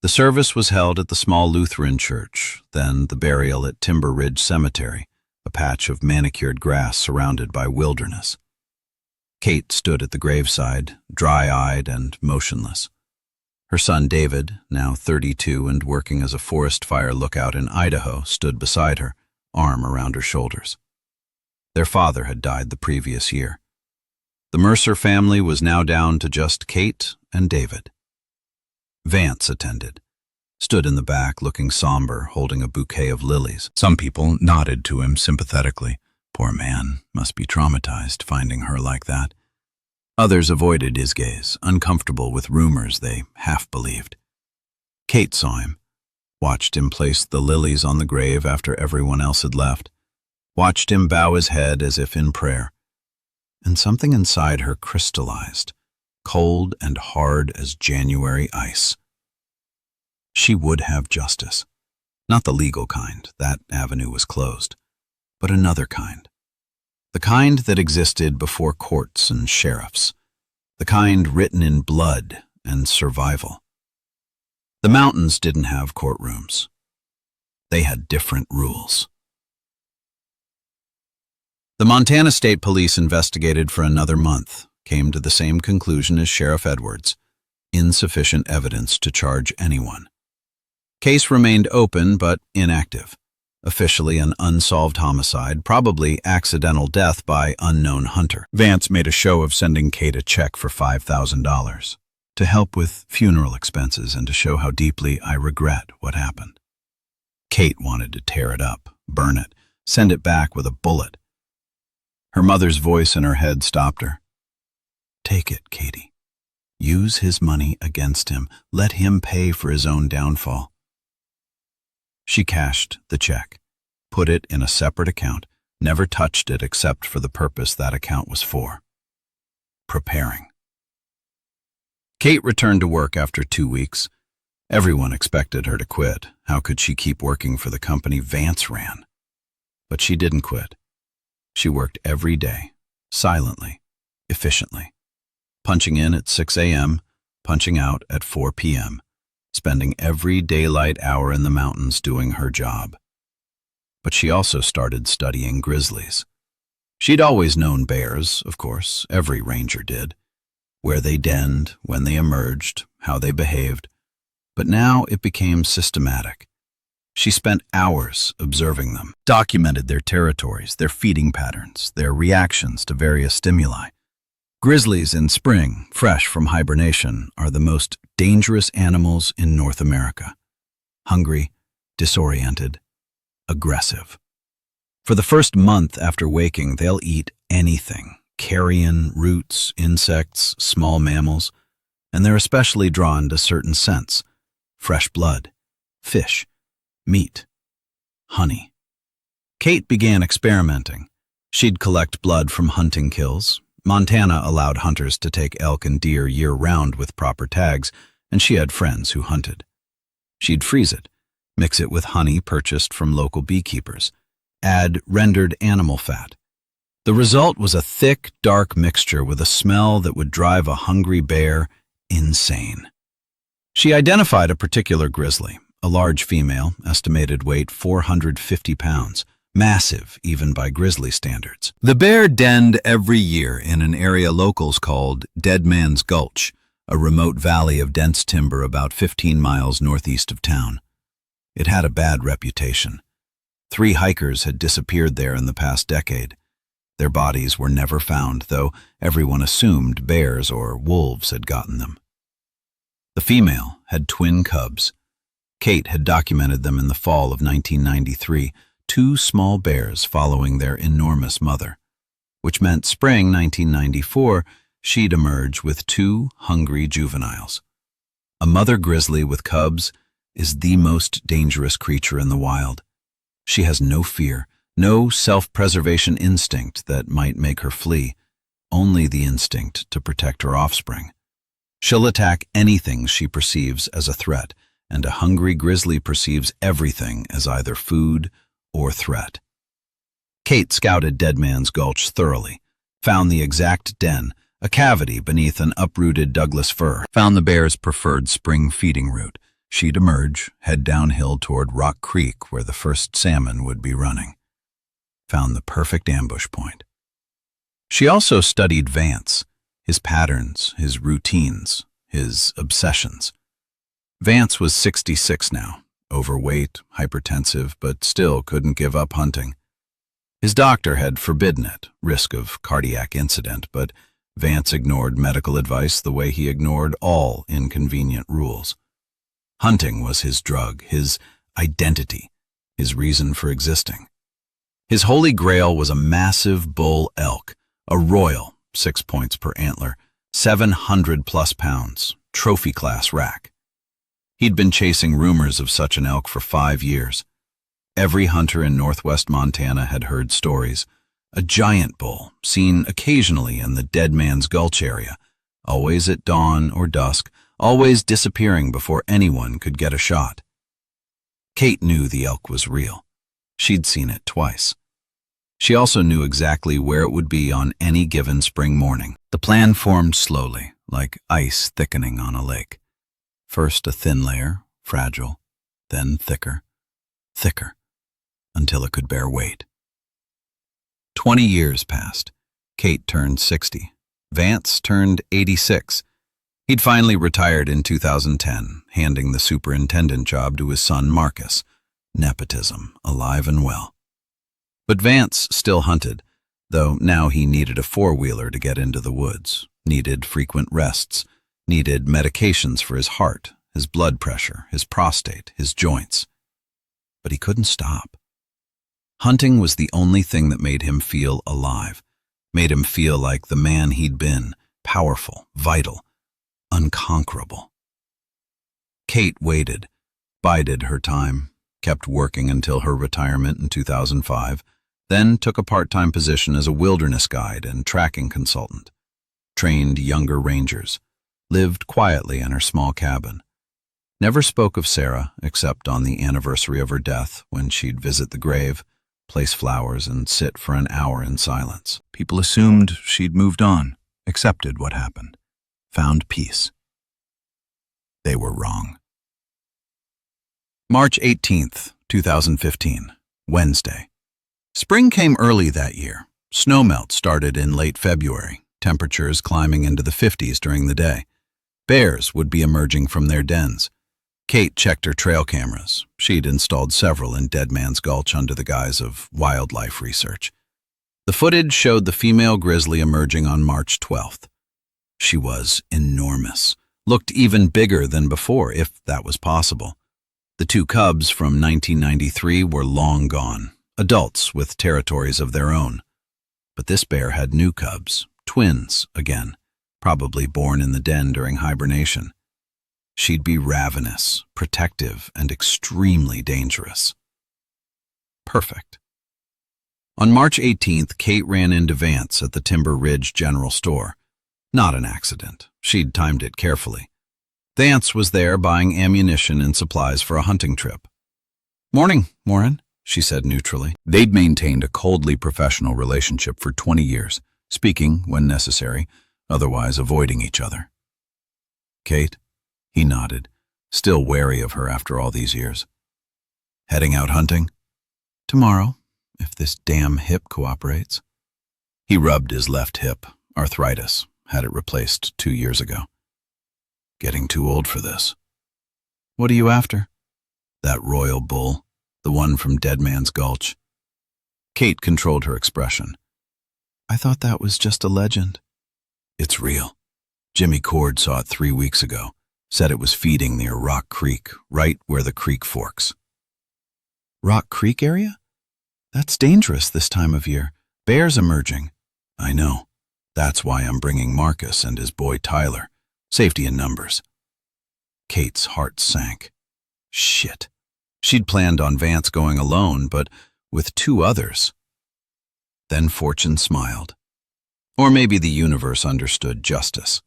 B: The service was held at the small Lutheran church, then the burial at Timber Ridge Cemetery, a patch of manicured grass surrounded by wilderness. Kate stood at the graveside, dry-eyed and motionless. Her son David, now 32 and working as a forest fire lookout in Idaho, stood beside her, arm around her shoulders. Their father had died the previous year. The Mercer family was now down to just Kate and David. Vance attended, stood in the back looking somber, holding a bouquet of lilies. Some people nodded to him sympathetically. Poor man, must be traumatized finding her like that. Others avoided his gaze, uncomfortable with rumors they half believed. Kate saw him, watched him place the lilies on the grave after everyone else had left, watched him bow his head as if in prayer, and something inside her crystallized, cold and hard as January ice. She would have justice. Not the legal kind, that avenue was closed, but another kind. The kind that existed before courts and sheriffs. The kind written in blood and survival. The mountains didn't have courtrooms. They had different rules. The Montana State Police investigated for another month, came to the same conclusion as Sheriff Edwards: insufficient evidence to charge anyone. Case remained open but inactive. Officially an unsolved homicide, probably accidental death by unknown hunter. Vance made a show of sending Kate a check for $5,000 to help with funeral expenses and to show how deeply I regret what happened. Kate wanted to tear it up, burn it, send it back with a bullet. Her mother's voice in her head stopped her. Take it, Katie. Use his money against him. Let him pay for his own downfall. She cashed the check, put it in a separate account, never touched it except for the purpose that account was for: preparing. Kate returned to work after 2 weeks. Everyone expected her to quit. How could she keep working for the company Vance ran? But she didn't quit. She worked every day, silently, efficiently, punching in at 6 a.m., punching out at 4 p.m., spending every daylight hour in the mountains doing her job. But she also started studying grizzlies. She'd always known bears, of course, every ranger did, where they denned, when they emerged, how they behaved. But now it became systematic. She spent hours observing them, documented their territories, their feeding patterns, their reactions to various stimuli. Grizzlies in spring, fresh from hibernation, are the most dangerous animals in North America. Hungry, disoriented, aggressive. For the first month after waking, they'll eat anything: carrion, roots, insects, small mammals, and they're especially drawn to certain scents: fresh blood, fish, meat, honey. Kate began experimenting. She'd collect blood from hunting kills. Montana allowed hunters to take elk and deer year-round with proper tags, and she had friends who hunted. She'd freeze it, mix it with honey purchased from local beekeepers, add rendered animal fat. The result was a thick, dark mixture with a smell that would drive a hungry bear insane. She identified a particular grizzly, a large female, estimated weight 450 pounds, massive even by grizzly standards. The bear denned every year in an area locals called Dead Man's Gulch, a remote valley of dense timber about 15 miles northeast of town. It had a bad reputation. 3 hikers had disappeared there in the past decade. Their bodies were never found, though everyone assumed bears or wolves had gotten them. The female had twin cubs. Kate had documented them in the fall of 1993, 2 small bears following their enormous mother, which meant spring 1994, she'd emerge with 2 hungry juveniles. A mother grizzly with cubs is the most dangerous creature in the wild. She has no fear, no self-preservation instinct that might make her flee, only the instinct to protect her offspring. She'll attack anything she perceives as a threat, and a hungry grizzly perceives everything as either food or threat. Kate scouted Dead Man's Gulch thoroughly, found the exact den, a cavity beneath an uprooted Douglas fir, found the bear's preferred spring feeding route. She'd emerge, head downhill toward Rock Creek where the first salmon would be running. Found the perfect ambush point. She also studied Vance, his patterns, his routines, his obsessions. Vance was 66 now, overweight, hypertensive, but still couldn't give up hunting. His doctor had forbidden it, risk of cardiac incident, but Vance ignored medical advice the way he ignored all inconvenient rules. Hunting was his drug, his identity, his reason for existing. His holy grail was a massive bull elk, a royal, 6 points per antler, 700+ pounds, trophy-class rack. He'd been chasing rumors of such an elk for 5 years. Every hunter in northwest Montana had heard stories. A giant bull, seen occasionally in the Dead Man's Gulch area, always at dawn or dusk, always disappearing before anyone could get a shot. Kate knew the elk was real. She'd seen it twice. She also knew exactly where it would be on any given spring morning. The plan formed slowly, like ice thickening on a lake. First a thin layer, fragile, then thicker, thicker, until it could bear weight. 20 years passed. Kate turned 60. Vance turned 86. He'd finally retired in 2010, handing the superintendent job to his son Marcus. Nepotism, alive and well. But Vance still hunted, though now he needed a 4-wheeler to get into the woods, needed frequent rests, needed medications for his heart, his blood pressure, his prostate, his joints. But he couldn't stop. Hunting was the only thing that made him feel alive, made him feel like the man he'd been, powerful, vital, unconquerable. Kate waited, bided her time, kept working until her retirement in 2005, then took a part-time position as a wilderness guide and tracking consultant, trained younger rangers, lived quietly in her small cabin, never spoke of Sarah except on the anniversary of her death when she'd visit the grave, place flowers, and sit for an hour in silence. People assumed she'd moved on, accepted what happened, found peace. They were wrong. March 18th, 2015, Wednesday. Spring came early that year. Snowmelt started in late February, temperatures climbing into the 50s during the day. Bears would be emerging from their dens. Kate checked her trail cameras. She'd installed several in Dead Man's Gulch under the guise of wildlife research. The footage showed the female grizzly emerging on March 12th. She was enormous, looked even bigger than before, if that was possible. The 2 cubs from 1993 were long gone, adults with territories of their own. But this bear had new cubs, twins again, probably born in the den during hibernation. She'd be ravenous, protective, and extremely dangerous. Perfect. On March 18th, Kate ran into Vance at the Timber Ridge General Store. Not an accident. She'd timed it carefully. Vance was there buying ammunition and supplies for a hunting trip. "Morning, Warren," she said neutrally. They'd maintained a coldly professional relationship for 20 years, speaking when necessary, otherwise avoiding each other. Kate? He nodded, still wary of her after all these years. Heading out hunting? Tomorrow, if this damn hip cooperates. He rubbed his left hip. Arthritis. Had it replaced 2 years ago. Getting too old for this. What are you after? That royal bull, the one from Dead Man's Gulch. Kate controlled her expression. I thought that was just a legend. It's real. Jimmy Cord saw it 3 weeks ago. Said it was feeding near Rock Creek, right where the creek forks. Rock Creek area? That's dangerous this time of year. Bears emerging. I know. That's why I'm bringing Marcus and his boy Tyler. Safety in numbers. Kate's heart sank. Shit. She'd planned on Vance going alone, but with 2 others. Then fortune smiled. Or maybe the universe understood justice.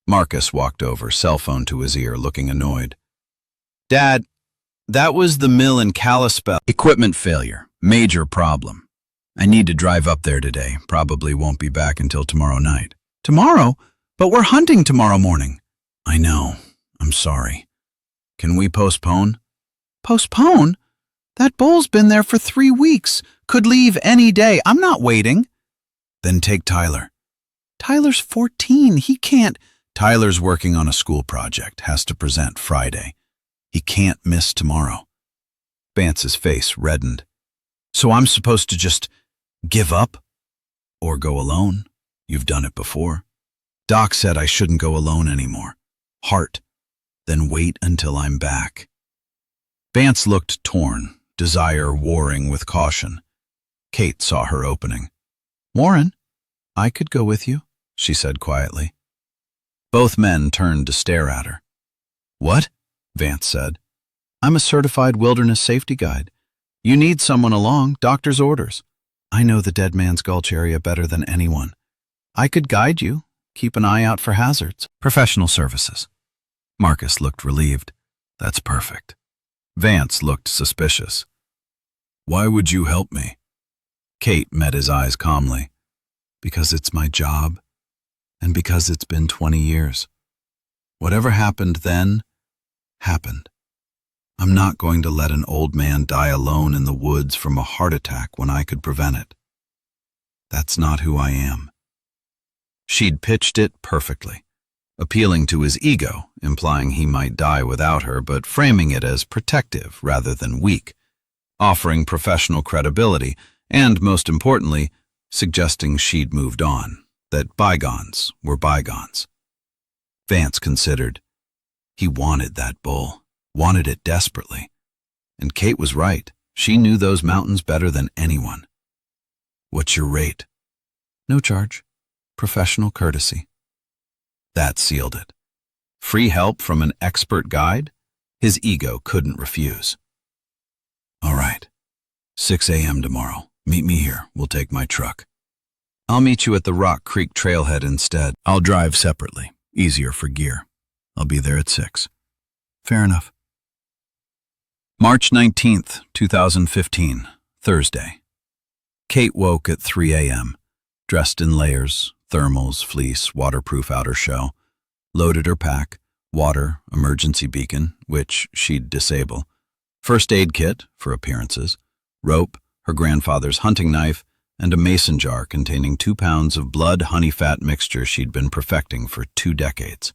B: Marcus walked over, cell phone to his ear, looking annoyed. Dad, that was the mill in Kalispell. Equipment failure. Major problem. I need to drive up there today. Probably won't be back until tomorrow night. Tomorrow? But we're hunting tomorrow morning. I know. I'm sorry. Can we postpone? Postpone? That bull's been there for 3 weeks. Could leave any day. I'm not waiting. Then take Tyler. Tyler's 14. He can't. Tyler's working on a school project. Has to present Friday. He can't miss tomorrow. Vance's face reddened. So I'm supposed to just give up? Or go alone? You've done it before. Doc said I shouldn't go alone anymore. Heart. Then wait until I'm back. Vance looked torn, desire warring with caution. Kate saw her opening. Warren, I could go with you, she said quietly. Both men turned to stare at her. What? Vance said. I'm a certified wilderness safety guide. You need someone along, doctor's orders. I know the Dead Man's Gulch area better than anyone. I could guide you, keep an eye out for hazards. Professional services. Marcus looked relieved. That's perfect. Vance looked suspicious. Why would you help me? Kate met his eyes calmly. Because it's my job, and because it's been 20 years. Whatever happened then, happened. I'm not going to let an old man die alone in the woods from a heart attack when I could prevent it. That's not who I am. She'd pitched it perfectly, appealing to his ego, implying he might die without her, but framing it as protective rather than weak, offering professional credibility, and, most importantly, suggesting she'd moved on, that bygones were bygones. Vance considered. He wanted that bull, wanted it desperately. And Kate was right. She knew those mountains better than anyone. What's your rate? No charge. Professional courtesy. That sealed it. Free help from an expert guide? His ego couldn't refuse. All right. 6 a.m. tomorrow. Meet me here. We'll take my truck. I'll meet you at the Rock Creek trailhead instead. I'll drive separately. Easier for gear. I'll be there at 6. Fair enough. March 19th, 2015, Thursday. Kate woke at 3 a.m., dressed in layers, thermals, fleece, waterproof outer shell, loaded her pack, water, emergency beacon, which she'd disable, first aid kit for appearances, rope, her grandfather's hunting knife, and a mason jar containing 2 pounds of blood-honey-fat mixture she'd been perfecting for 2 decades.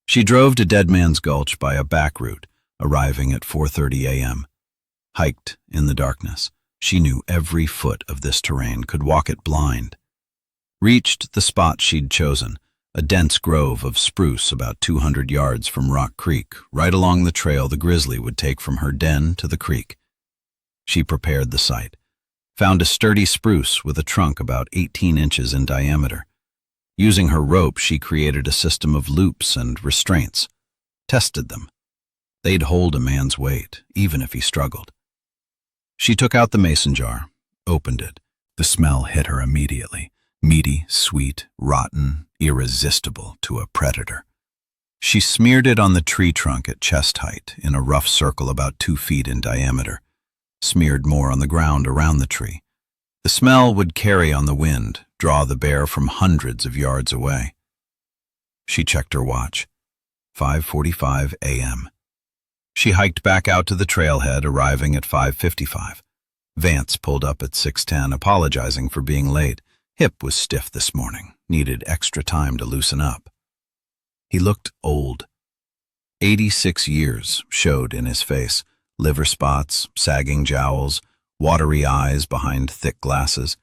B: She drove to Dead Man's Gulch by a back route, arriving at 4:30 a.m. Hiked in the darkness. She knew every foot of this terrain, could walk it blind. Reached the spot she'd chosen, a dense grove of spruce about 200 yards from Rock Creek, right along the trail the Grizzly would take from her den to the creek. She prepared the site, found a sturdy spruce with a trunk about 18 inches in diameter. Using her rope, she created a system of loops and restraints, tested them. They'd hold a man's weight, even if he struggled. She took out the mason jar, opened it. The smell hit her immediately. Meaty, sweet, rotten, irresistible to a predator. She smeared it on the tree trunk at chest height, in a rough circle about 2 feet in diameter. Smeared more on the ground around the tree. The smell would carry on the wind, draw the bear from hundreds of yards away. She checked her watch. 5:45 a.m. She hiked back out to the trailhead, arriving at 5:55. Vance pulled up at 6:10, apologizing for being late. Hip was stiff this morning, needed extra time to loosen up. He looked old. 86 years showed in his face, liver spots, sagging jowls, watery eyes behind thick glasses.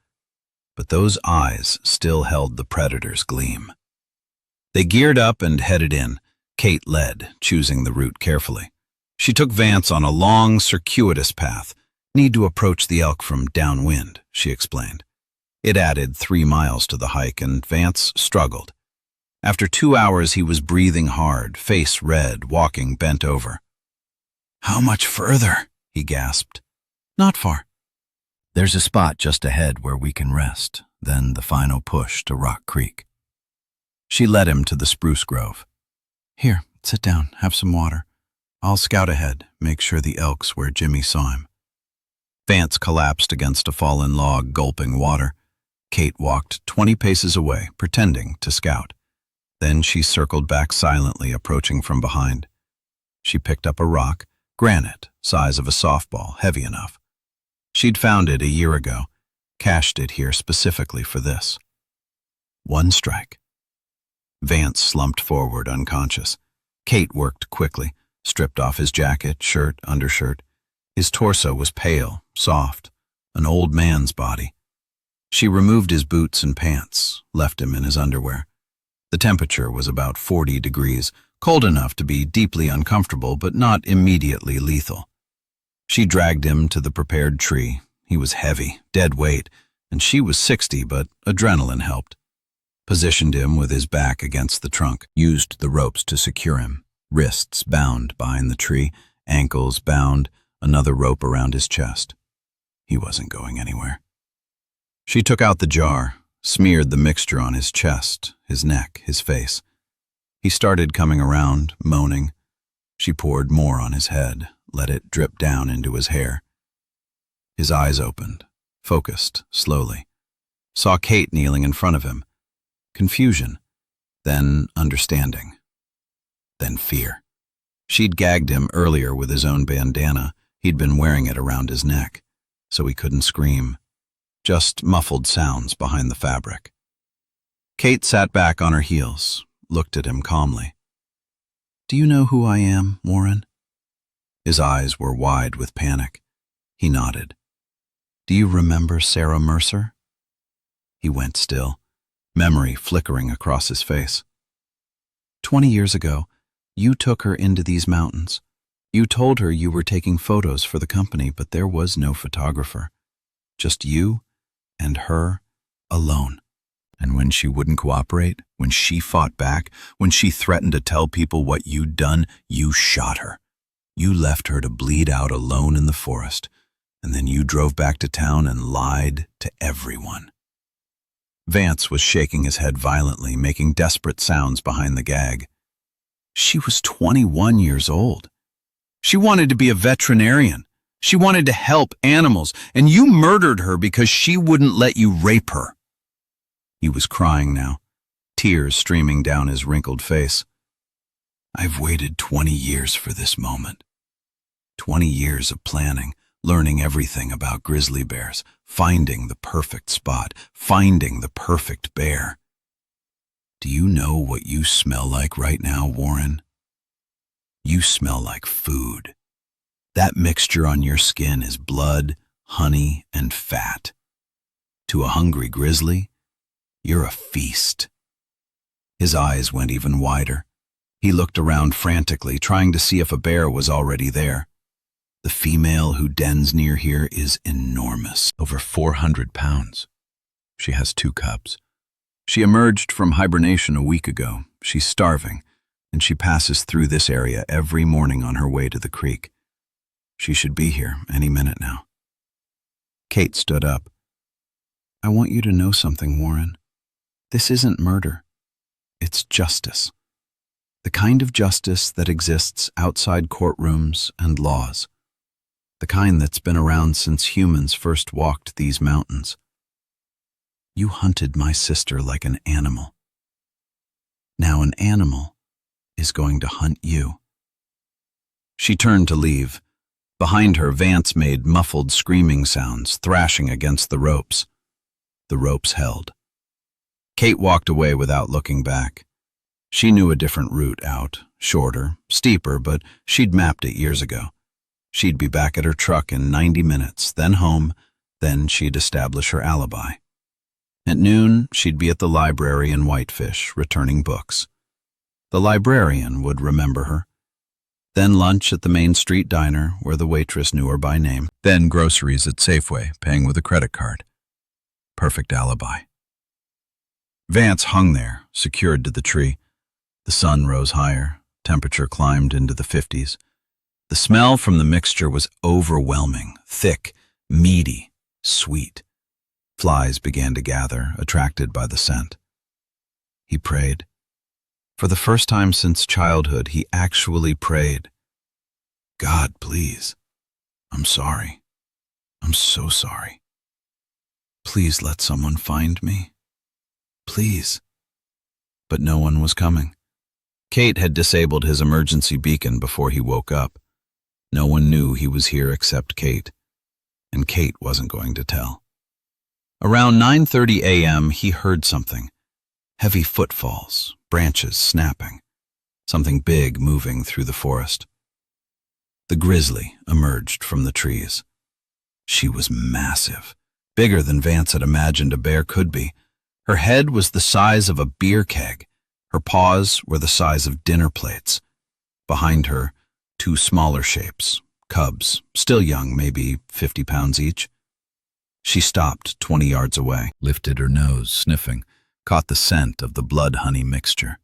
B: But those eyes still held the predator's gleam. They geared up and headed in. Kate led, choosing the route carefully. She took Vance on a long, circuitous path. "Need to approach the elk from downwind," she explained. It added 3 miles to the hike, and Vance struggled. After 2 hours, he was breathing hard, face red, walking bent over. "How much further?" he gasped. "Not far. There's a spot just ahead where we can rest, then the final push to Rock Creek." She led him to the spruce grove. "Here, sit down, have some water. I'll scout ahead, make sure the elk's where Jimmy saw him." Vance collapsed against a fallen log, gulping water. Kate walked 20 paces away, pretending to scout. Then she circled back silently, approaching from behind. She picked up a rock, granite, size of a softball, heavy enough. She'd found it a year ago, cached it here specifically for this. 1 strike. Vance slumped forward, unconscious. Kate worked quickly, stripped off his jacket, shirt, undershirt. His torso was pale, soft, an old man's body. She removed his boots and pants, left him in his underwear. The temperature was about 40 degrees, cold enough to be deeply uncomfortable, but not immediately lethal. She dragged him to the prepared tree. He was heavy, dead weight, and she was 60, but adrenaline helped. Positioned him with his back against the trunk, used the ropes to secure him. Wrists bound behind the tree, ankles bound, another rope around his chest. He wasn't going anywhere. She took out the jar, smeared the mixture on his chest, his neck, his face. He started coming around, moaning. She poured more on his head, let it drip down into his hair. His eyes opened, focused, slowly. Saw Kate kneeling in front of him. Confusion, then understanding, then fear. She'd gagged him earlier with his own bandana. He'd been wearing it around his neck, so he couldn't scream. Just muffled sounds behind the fabric. Kate sat back on her heels, looked at him calmly. "Do you know who I am, Warren?" His eyes were wide with panic. He nodded. "Do you remember Sarah Mercer?" He went still, memory flickering across his face. 20 years ago, you took her into these mountains. You told her you were taking photos for the company, but there was no photographer. Just you and her alone. And when she wouldn't cooperate, when she fought back, when she threatened to tell people what you'd done, you shot her. You left her to bleed out alone in the forest, and then you drove back to town and lied to everyone. Vance was shaking his head violently, making desperate sounds behind the gag. She was 21 years old. She wanted to be a veterinarian. She wanted to help animals, and you murdered her because she wouldn't let you rape her. He was crying now, tears streaming down his wrinkled face. I've waited 20 years for this moment. 20 years of planning, learning everything about grizzly bears, finding the perfect spot, finding the perfect bear. Do you know what you smell like right now, Warren? You smell like food. That mixture on your skin is blood, honey, and fat. To a hungry grizzly, you're a feast. His eyes went even wider. He looked around frantically, trying to see if a bear was already there. The female who dens near here is enormous, over 400 pounds. She has 2 cubs. She emerged from hibernation a week ago. She's starving, and she passes through this area every morning on her way to the creek. She should be here any minute now. Kate stood up. I want you to know something, Warren. This isn't murder. It's justice. The kind of justice that exists outside courtrooms and laws. The kind that's been around since humans first walked these mountains. You hunted my sister like an animal. Now an animal is going to hunt you." She turned to leave. Behind her, Vance made muffled screaming sounds, thrashing against the ropes. The ropes held. Kate walked away without looking back. She knew a different route out, shorter, steeper, but she'd mapped it years ago. She'd be back at her truck in 90 minutes, then home, then she'd establish her alibi. At noon, she'd be at the library in Whitefish, returning books. The librarian would remember her. Then lunch at the Main Street diner, where the waitress knew her by name. Then groceries at Safeway, paying with a credit card. Perfect alibi. Vance hung there, secured to the tree. The sun rose higher, temperature climbed into the 50s. The smell from the mixture was overwhelming, thick, meaty, sweet. Flies began to gather, attracted by the scent. He prayed. For the first time since childhood, he actually prayed. "God, please. I'm sorry. I'm so sorry. Please let someone find me. Please." But no one was coming. Kate had disabled his emergency beacon before he woke up. No one knew he was here except Kate, and Kate wasn't going to tell. Around 9:30 a.m., he heard something. Heavy footfalls, branches snapping, something big moving through the forest. The Grizzly emerged from the trees. She was massive, bigger than Vance had imagined a bear could be. Her head was the size of a beer keg. Her paws were the size of dinner plates. Behind her, two smaller shapes, cubs, still young, maybe 50 pounds each. She stopped 20 yards away, lifted her nose, sniffing, caught the scent of the blood-honey mixture.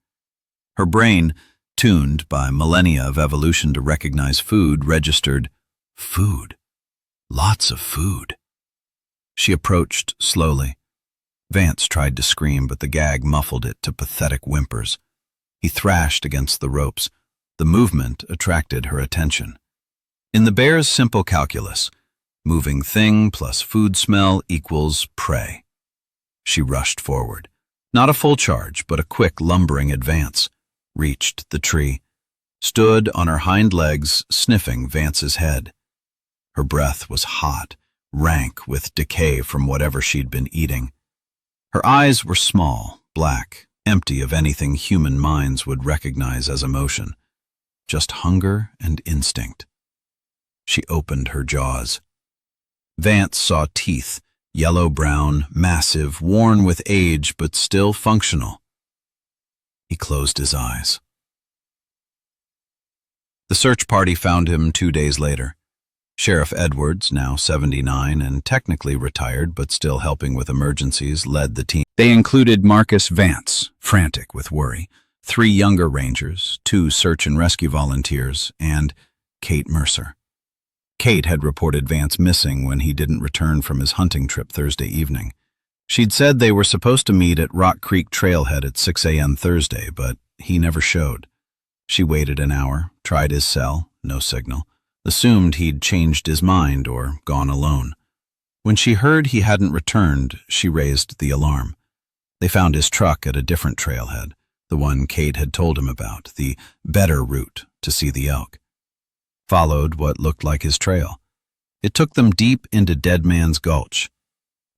B: Her brain, tuned by millennia of evolution to recognize food, registered food. Lots of food. She approached slowly. Vance tried to scream, but the gag muffled it to pathetic whimpers. He thrashed against the ropes. The movement attracted her attention. In the bear's simple calculus, moving thing plus food smell equals prey. She rushed forward. Not a full charge, but a quick, lumbering advance. Reached the tree. Stood on her hind legs, sniffing Vance's head. Her breath was hot, rank with decay from whatever she'd been eating. Her eyes were small, black, empty of anything human minds would recognize as emotion. Just hunger and instinct. She opened her jaws. Vance saw teeth, yellow-brown, massive, worn with age, but still functional. He closed his eyes. The search party found him 2 days later. Sheriff Edwards, now 79 and technically retired but still helping with emergencies, led the team. They included Marcus Vance, frantic with worry, 3 younger rangers, 2 search and rescue volunteers, and Kate Mercer. Kate had reported Vance missing when he didn't return from his hunting trip Thursday evening. She'd said they were supposed to meet at Rock Creek Trailhead at 6 a.m. Thursday, but he never showed. She waited an hour, tried his cell, no signal, assumed he'd changed his mind or gone alone. When she heard he hadn't returned, she raised the alarm. They found his truck at a different trailhead, the one Kate had told him about, the better route to see the elk. Followed what looked like his trail. It took them deep into Dead Man's Gulch.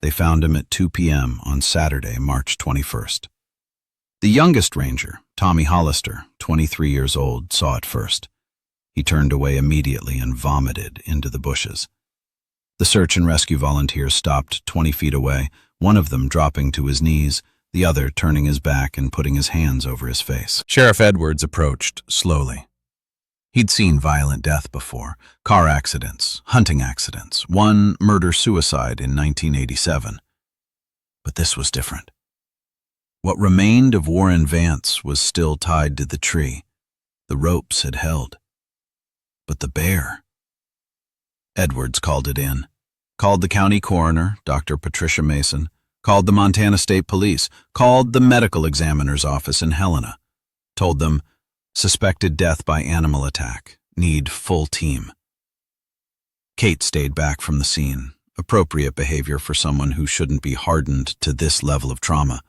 B: They found him at 2 p.m. on Saturday, March 21st. The youngest ranger, Tommy Hollister, 23 years old, saw it first. He turned away immediately and vomited into the bushes. The search and rescue volunteers stopped 20 feet away, one of them dropping to his knees, the other turning his back and putting his hands over his face. Sheriff Edwards approached slowly. He'd seen violent death before, car accidents, hunting accidents, one murder-suicide in 1987. But this was different. What remained of Warren Vance was still tied to the tree. The ropes had held. But the bear... Edwards called it in. Called the county coroner, Dr. Patricia Mason. Called the Montana State Police. Called the medical examiner's office in Helena. Told them, suspected death by animal attack. Need full team. Kate stayed back from the scene. Appropriate behavior for someone who shouldn't be hardened to this level of trauma.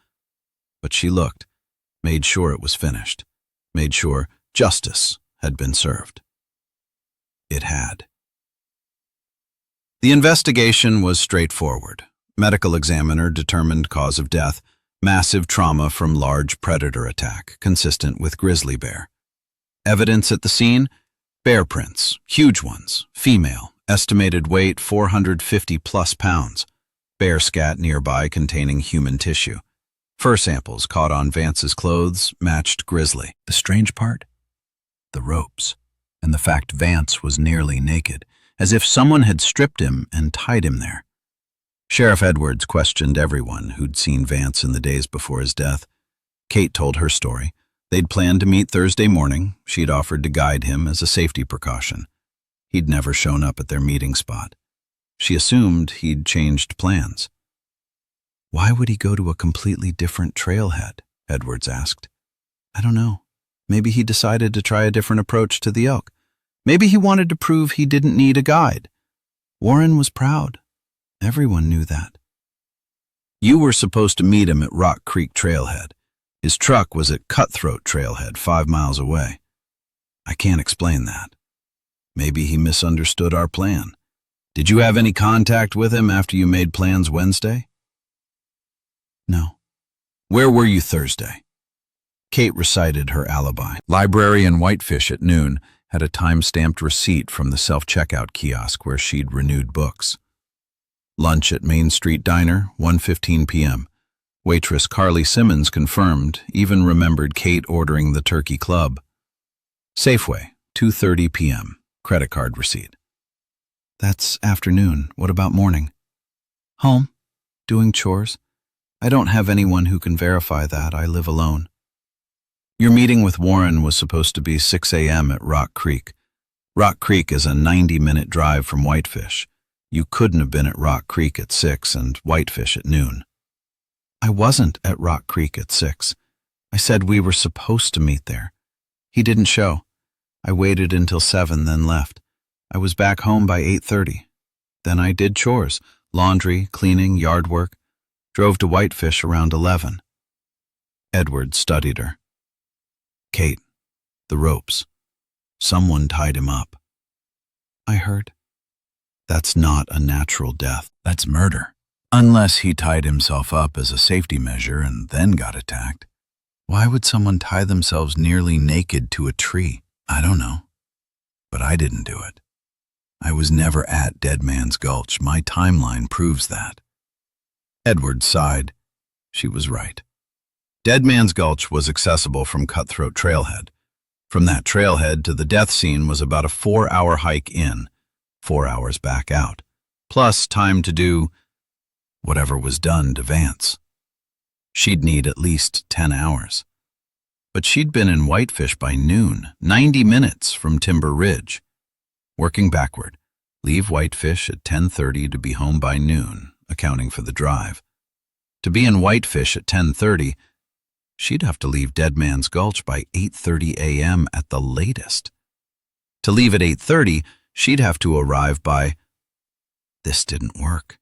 B: But she looked, made sure it was finished, made sure Justice had been served. It had. The investigation was straightforward. Medical examiner determined cause of death, massive trauma from large predator attack, consistent with grizzly bear. Evidence at the scene? Bear prints, huge ones, female, estimated weight 450 plus pounds. Bear scat nearby containing human tissue. Fur samples caught on Vance's clothes matched Grizzly. The strange part? The ropes, and the fact Vance was nearly naked, as if someone had stripped him and tied him there. Sheriff Edwards questioned everyone who'd seen Vance in the days before his death. Kate told her story. They'd planned to meet Thursday morning. She'd offered to guide him as a safety precaution. He'd never shown up at their meeting spot. She assumed he'd changed plans. Why would he go to a completely different trailhead? Edwards asked. I don't know. Maybe he decided to try a different approach to the elk. Maybe he wanted to prove he didn't need a guide. Warren was proud. Everyone knew that. You were supposed to meet him at Rock Creek Trailhead. His truck was at Cutthroat Trailhead 5 miles away. I can't explain that. Maybe he misunderstood our plan. Did you have any contact with him after you made plans Wednesday? No. Where were you Thursday? Kate recited her alibi. Library in Whitefish at noon, had a time-stamped receipt from the self-checkout kiosk where she'd renewed books. Lunch at Main Street Diner, 1:15 p.m. Waitress Carly Simmons confirmed, even remembered Kate ordering the turkey club. Safeway, 2:30 p.m. Credit card receipt. That's afternoon. What about morning? Home. Doing chores. I don't have anyone who can verify that. I live alone. Your meeting with Warren was supposed to be 6 a.m. at Rock Creek. Rock Creek is a 90-minute drive from Whitefish. You couldn't have been at Rock Creek at 6 and Whitefish at noon. I wasn't at Rock Creek at 6. I said we were supposed to meet there. He didn't show. I waited until 7, then left. I was back home by 8:30. Then I did chores, laundry, cleaning, yard work. Drove to Whitefish around 11. Edward studied her. Kate, the ropes. Someone tied him up. I heard. That's not a natural death. That's murder. Unless he tied himself up as a safety measure and then got attacked. Why would someone tie themselves nearly naked to a tree? I don't know. But I didn't do it. I was never at Dead Man's Gulch. My timeline proves that. Edward sighed. She was right. Dead Man's Gulch was accessible from Cutthroat Trailhead. From that trailhead to the death scene was about a 4-hour hike in, 4 hours back out, plus time to do whatever was done to Vance. She'd need at least 10 hours. But she'd been in Whitefish by noon, 90 minutes from Timber Ridge. Working backward, leave Whitefish at 10:30 to be home by noon, accounting for the drive. To be in Whitefish at 10:30, she'd have to leave Dead Man's Gulch by 8:30 a.m. at the latest. To leave at 8:30, she'd have to arrive by... This didn't work.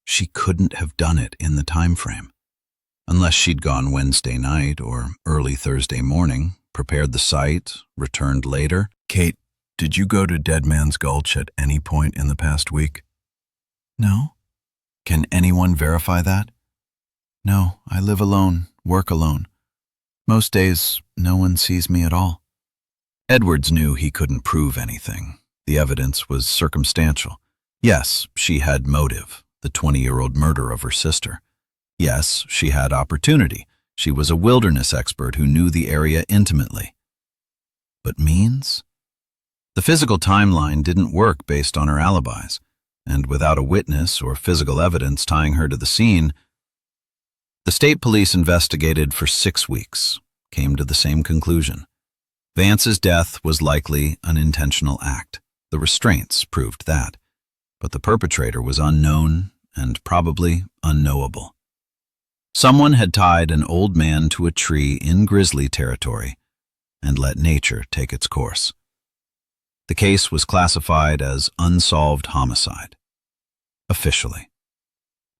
B: She couldn't have done it in the time frame. Unless she'd gone Wednesday night or early Thursday morning, prepared the site, returned later. Kate, did you go to Dead Man's Gulch at any point in the past week? No. Can anyone verify that? No, I live alone, work alone. Most days, no one sees me at all. Edwards knew he couldn't prove anything. The evidence was circumstantial. Yes, she had motive, the 20-year-old murder of her sister. Yes, she had opportunity. She was a wilderness expert who knew the area intimately. But means? The physical timeline didn't work based on her alibis, and without a witness or physical evidence tying her to the scene, the state police investigated for 6 weeks, came to the same conclusion. Vance's death was likely an intentional act. The restraints proved that. But the perpetrator was unknown and probably unknowable. Someone had tied an old man to a tree in Grizzly territory and let nature take its course. The case was classified as unsolved homicide. Officially.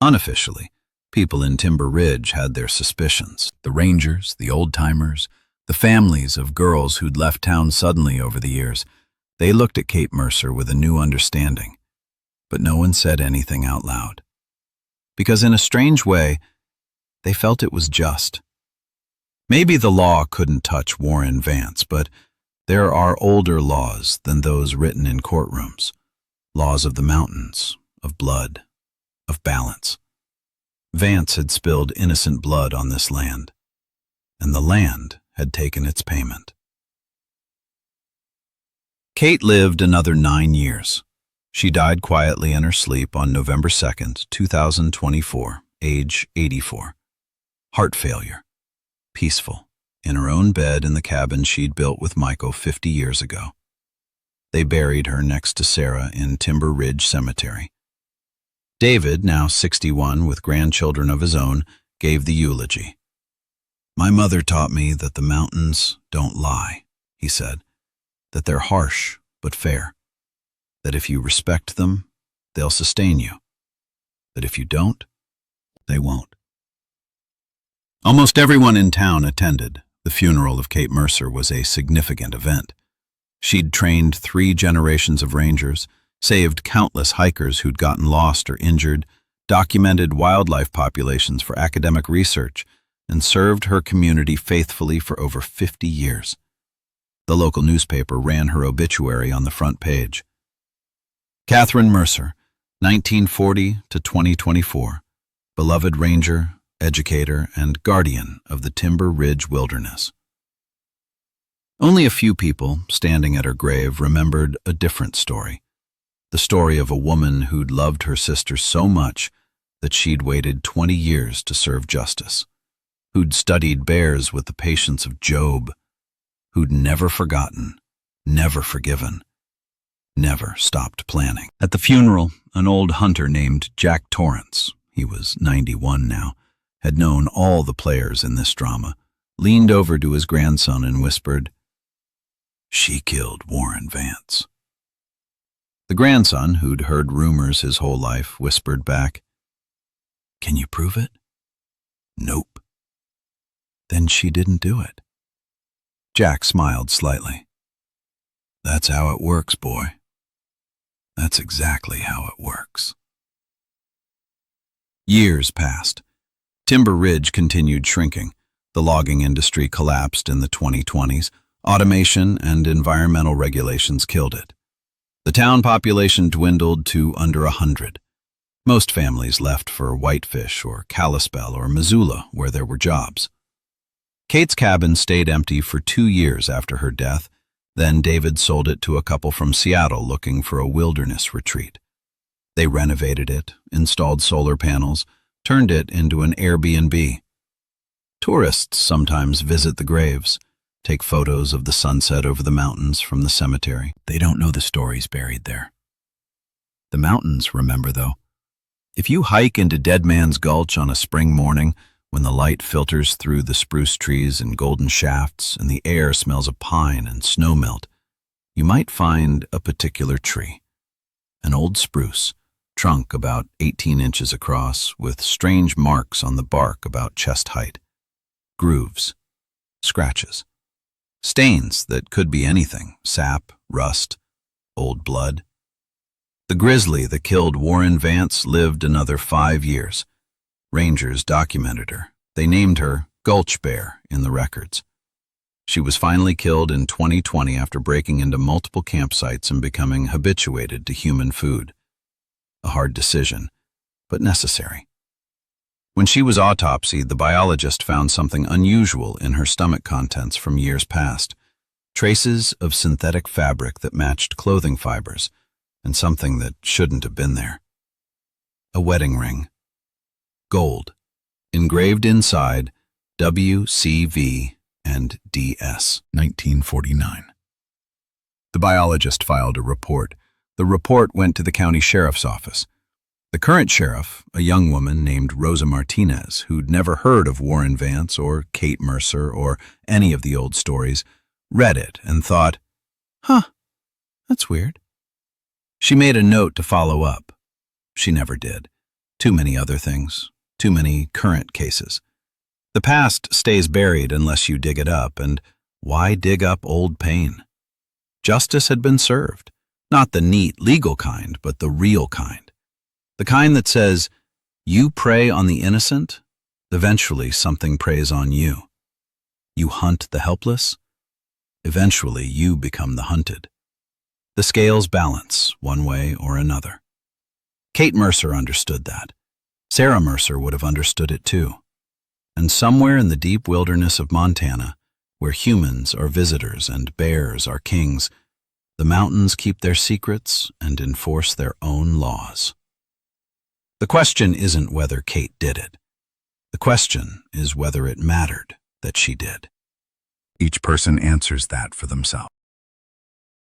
B: Unofficially, people in Timber Ridge had their suspicions. The rangers, the old-timers,
A: The families of girls who'd left town suddenly over the years, they looked at Kate Mercer with a new understanding, but no one said anything out loud. Because in a strange way, they felt it was just. Maybe the law couldn't touch Warren Vance, but there are older laws than those written in courtrooms. Laws of the mountains, of blood, of balance. Vance had spilled innocent blood on this land, and the land had taken its payment. Kate lived another 9 years. She died quietly in her sleep on November 2nd, 2024, age 84. Heart failure. Peaceful, in her own bed in the cabin she'd built with Michael 50 years ago. They buried her next to Sarah in Timber Ridge Cemetery. David, now 61 with grandchildren of his own, gave the eulogy. "My mother taught me that the mountains don't lie," he said, "that they're harsh but fair, that if you respect them, they'll sustain you, that if you don't, they won't." Almost everyone in town attended. The funeral of Kate Mercer was a significant event. She'd trained 3 generations of rangers, saved countless hikers who'd gotten lost or injured, documented wildlife populations for academic research, and served her community faithfully for over 50 years. The local newspaper ran her obituary on the front page. Catherine Mercer, 1940 to 2024, beloved ranger, educator, and guardian of the Timber Ridge Wilderness. Only a few people, standing at her grave, remembered a different story. The story of a woman who'd loved her sister so much that she'd waited 20 years to serve justice, who'd studied bears with the patience of Job, who'd never forgotten, never forgiven, never stopped planning. At the funeral, an old hunter named Jack Torrance, he was 91 now, had known all the players in this drama, leaned over to his grandson and whispered, "She killed Warren Vance." The grandson, who'd heard rumors his whole life, whispered back, "Can you prove it?" "Nope." "Then she didn't do it." Jack smiled slightly. "That's how it works, boy. That's exactly how it works." Years passed. Timber Ridge continued shrinking. The logging industry collapsed in the 2020s. Automation and environmental regulations killed it. The town population dwindled to under 100. Most families left for Whitefish or Kalispell or Missoula, where there were jobs. Kate's cabin stayed empty for 2 years after her death. Then David sold it to a couple from Seattle looking for a wilderness retreat. They renovated it, installed solar panels, turned it into an Airbnb. Tourists sometimes visit the graves, take photos of the sunset over the mountains from the cemetery. They don't know the stories buried there. The mountains remember, though. If you hike into Dead Man's Gulch on a spring morning, when the light filters through the spruce trees and golden shafts and the air smells of pine and snowmelt, you might find a particular tree. An old spruce, trunk about 18 inches across, with strange marks on the bark about chest height. Grooves, scratches, stains that could be anything: sap, rust, old blood. The grizzly that killed Warren Vance lived another 5 years. Rangers documented her. They named her Gulch Bear in the records. She was finally killed in 2020 after breaking into multiple campsites and becoming habituated to human food. A hard decision, but necessary. When she was autopsied, the biologist found something unusual in her stomach contents from years past. Traces of synthetic fabric that matched clothing fibers, and something that shouldn't have been there. A wedding ring. Gold. Engraved inside, WCV and DS, 1949. The biologist filed a report. The report went to the county sheriff's office. The current sheriff, a young woman named Rosa Martinez, who'd never heard of Warren Vance or Kate Mercer or any of the old stories, read it and thought, that's weird. She made a note to follow up. She never did. Too many other things. Too many current cases. The past stays buried unless you dig it up, and
B: Why dig up old pain? Justice had been served. Not the neat, legal kind, but the real kind. The kind that says, you prey on the innocent, eventually something preys on you. You hunt the helpless, eventually you become the hunted. The scales balance one way or another. Kate Mercer understood that. Sarah Mercer would have understood it too. And somewhere in the deep wilderness of Montana, where humans are visitors and bears are kings, the mountains keep their secrets and enforce their own laws. The question isn't whether Kate did it. The question is whether it mattered that she did.
A: Each person answers that for themselves.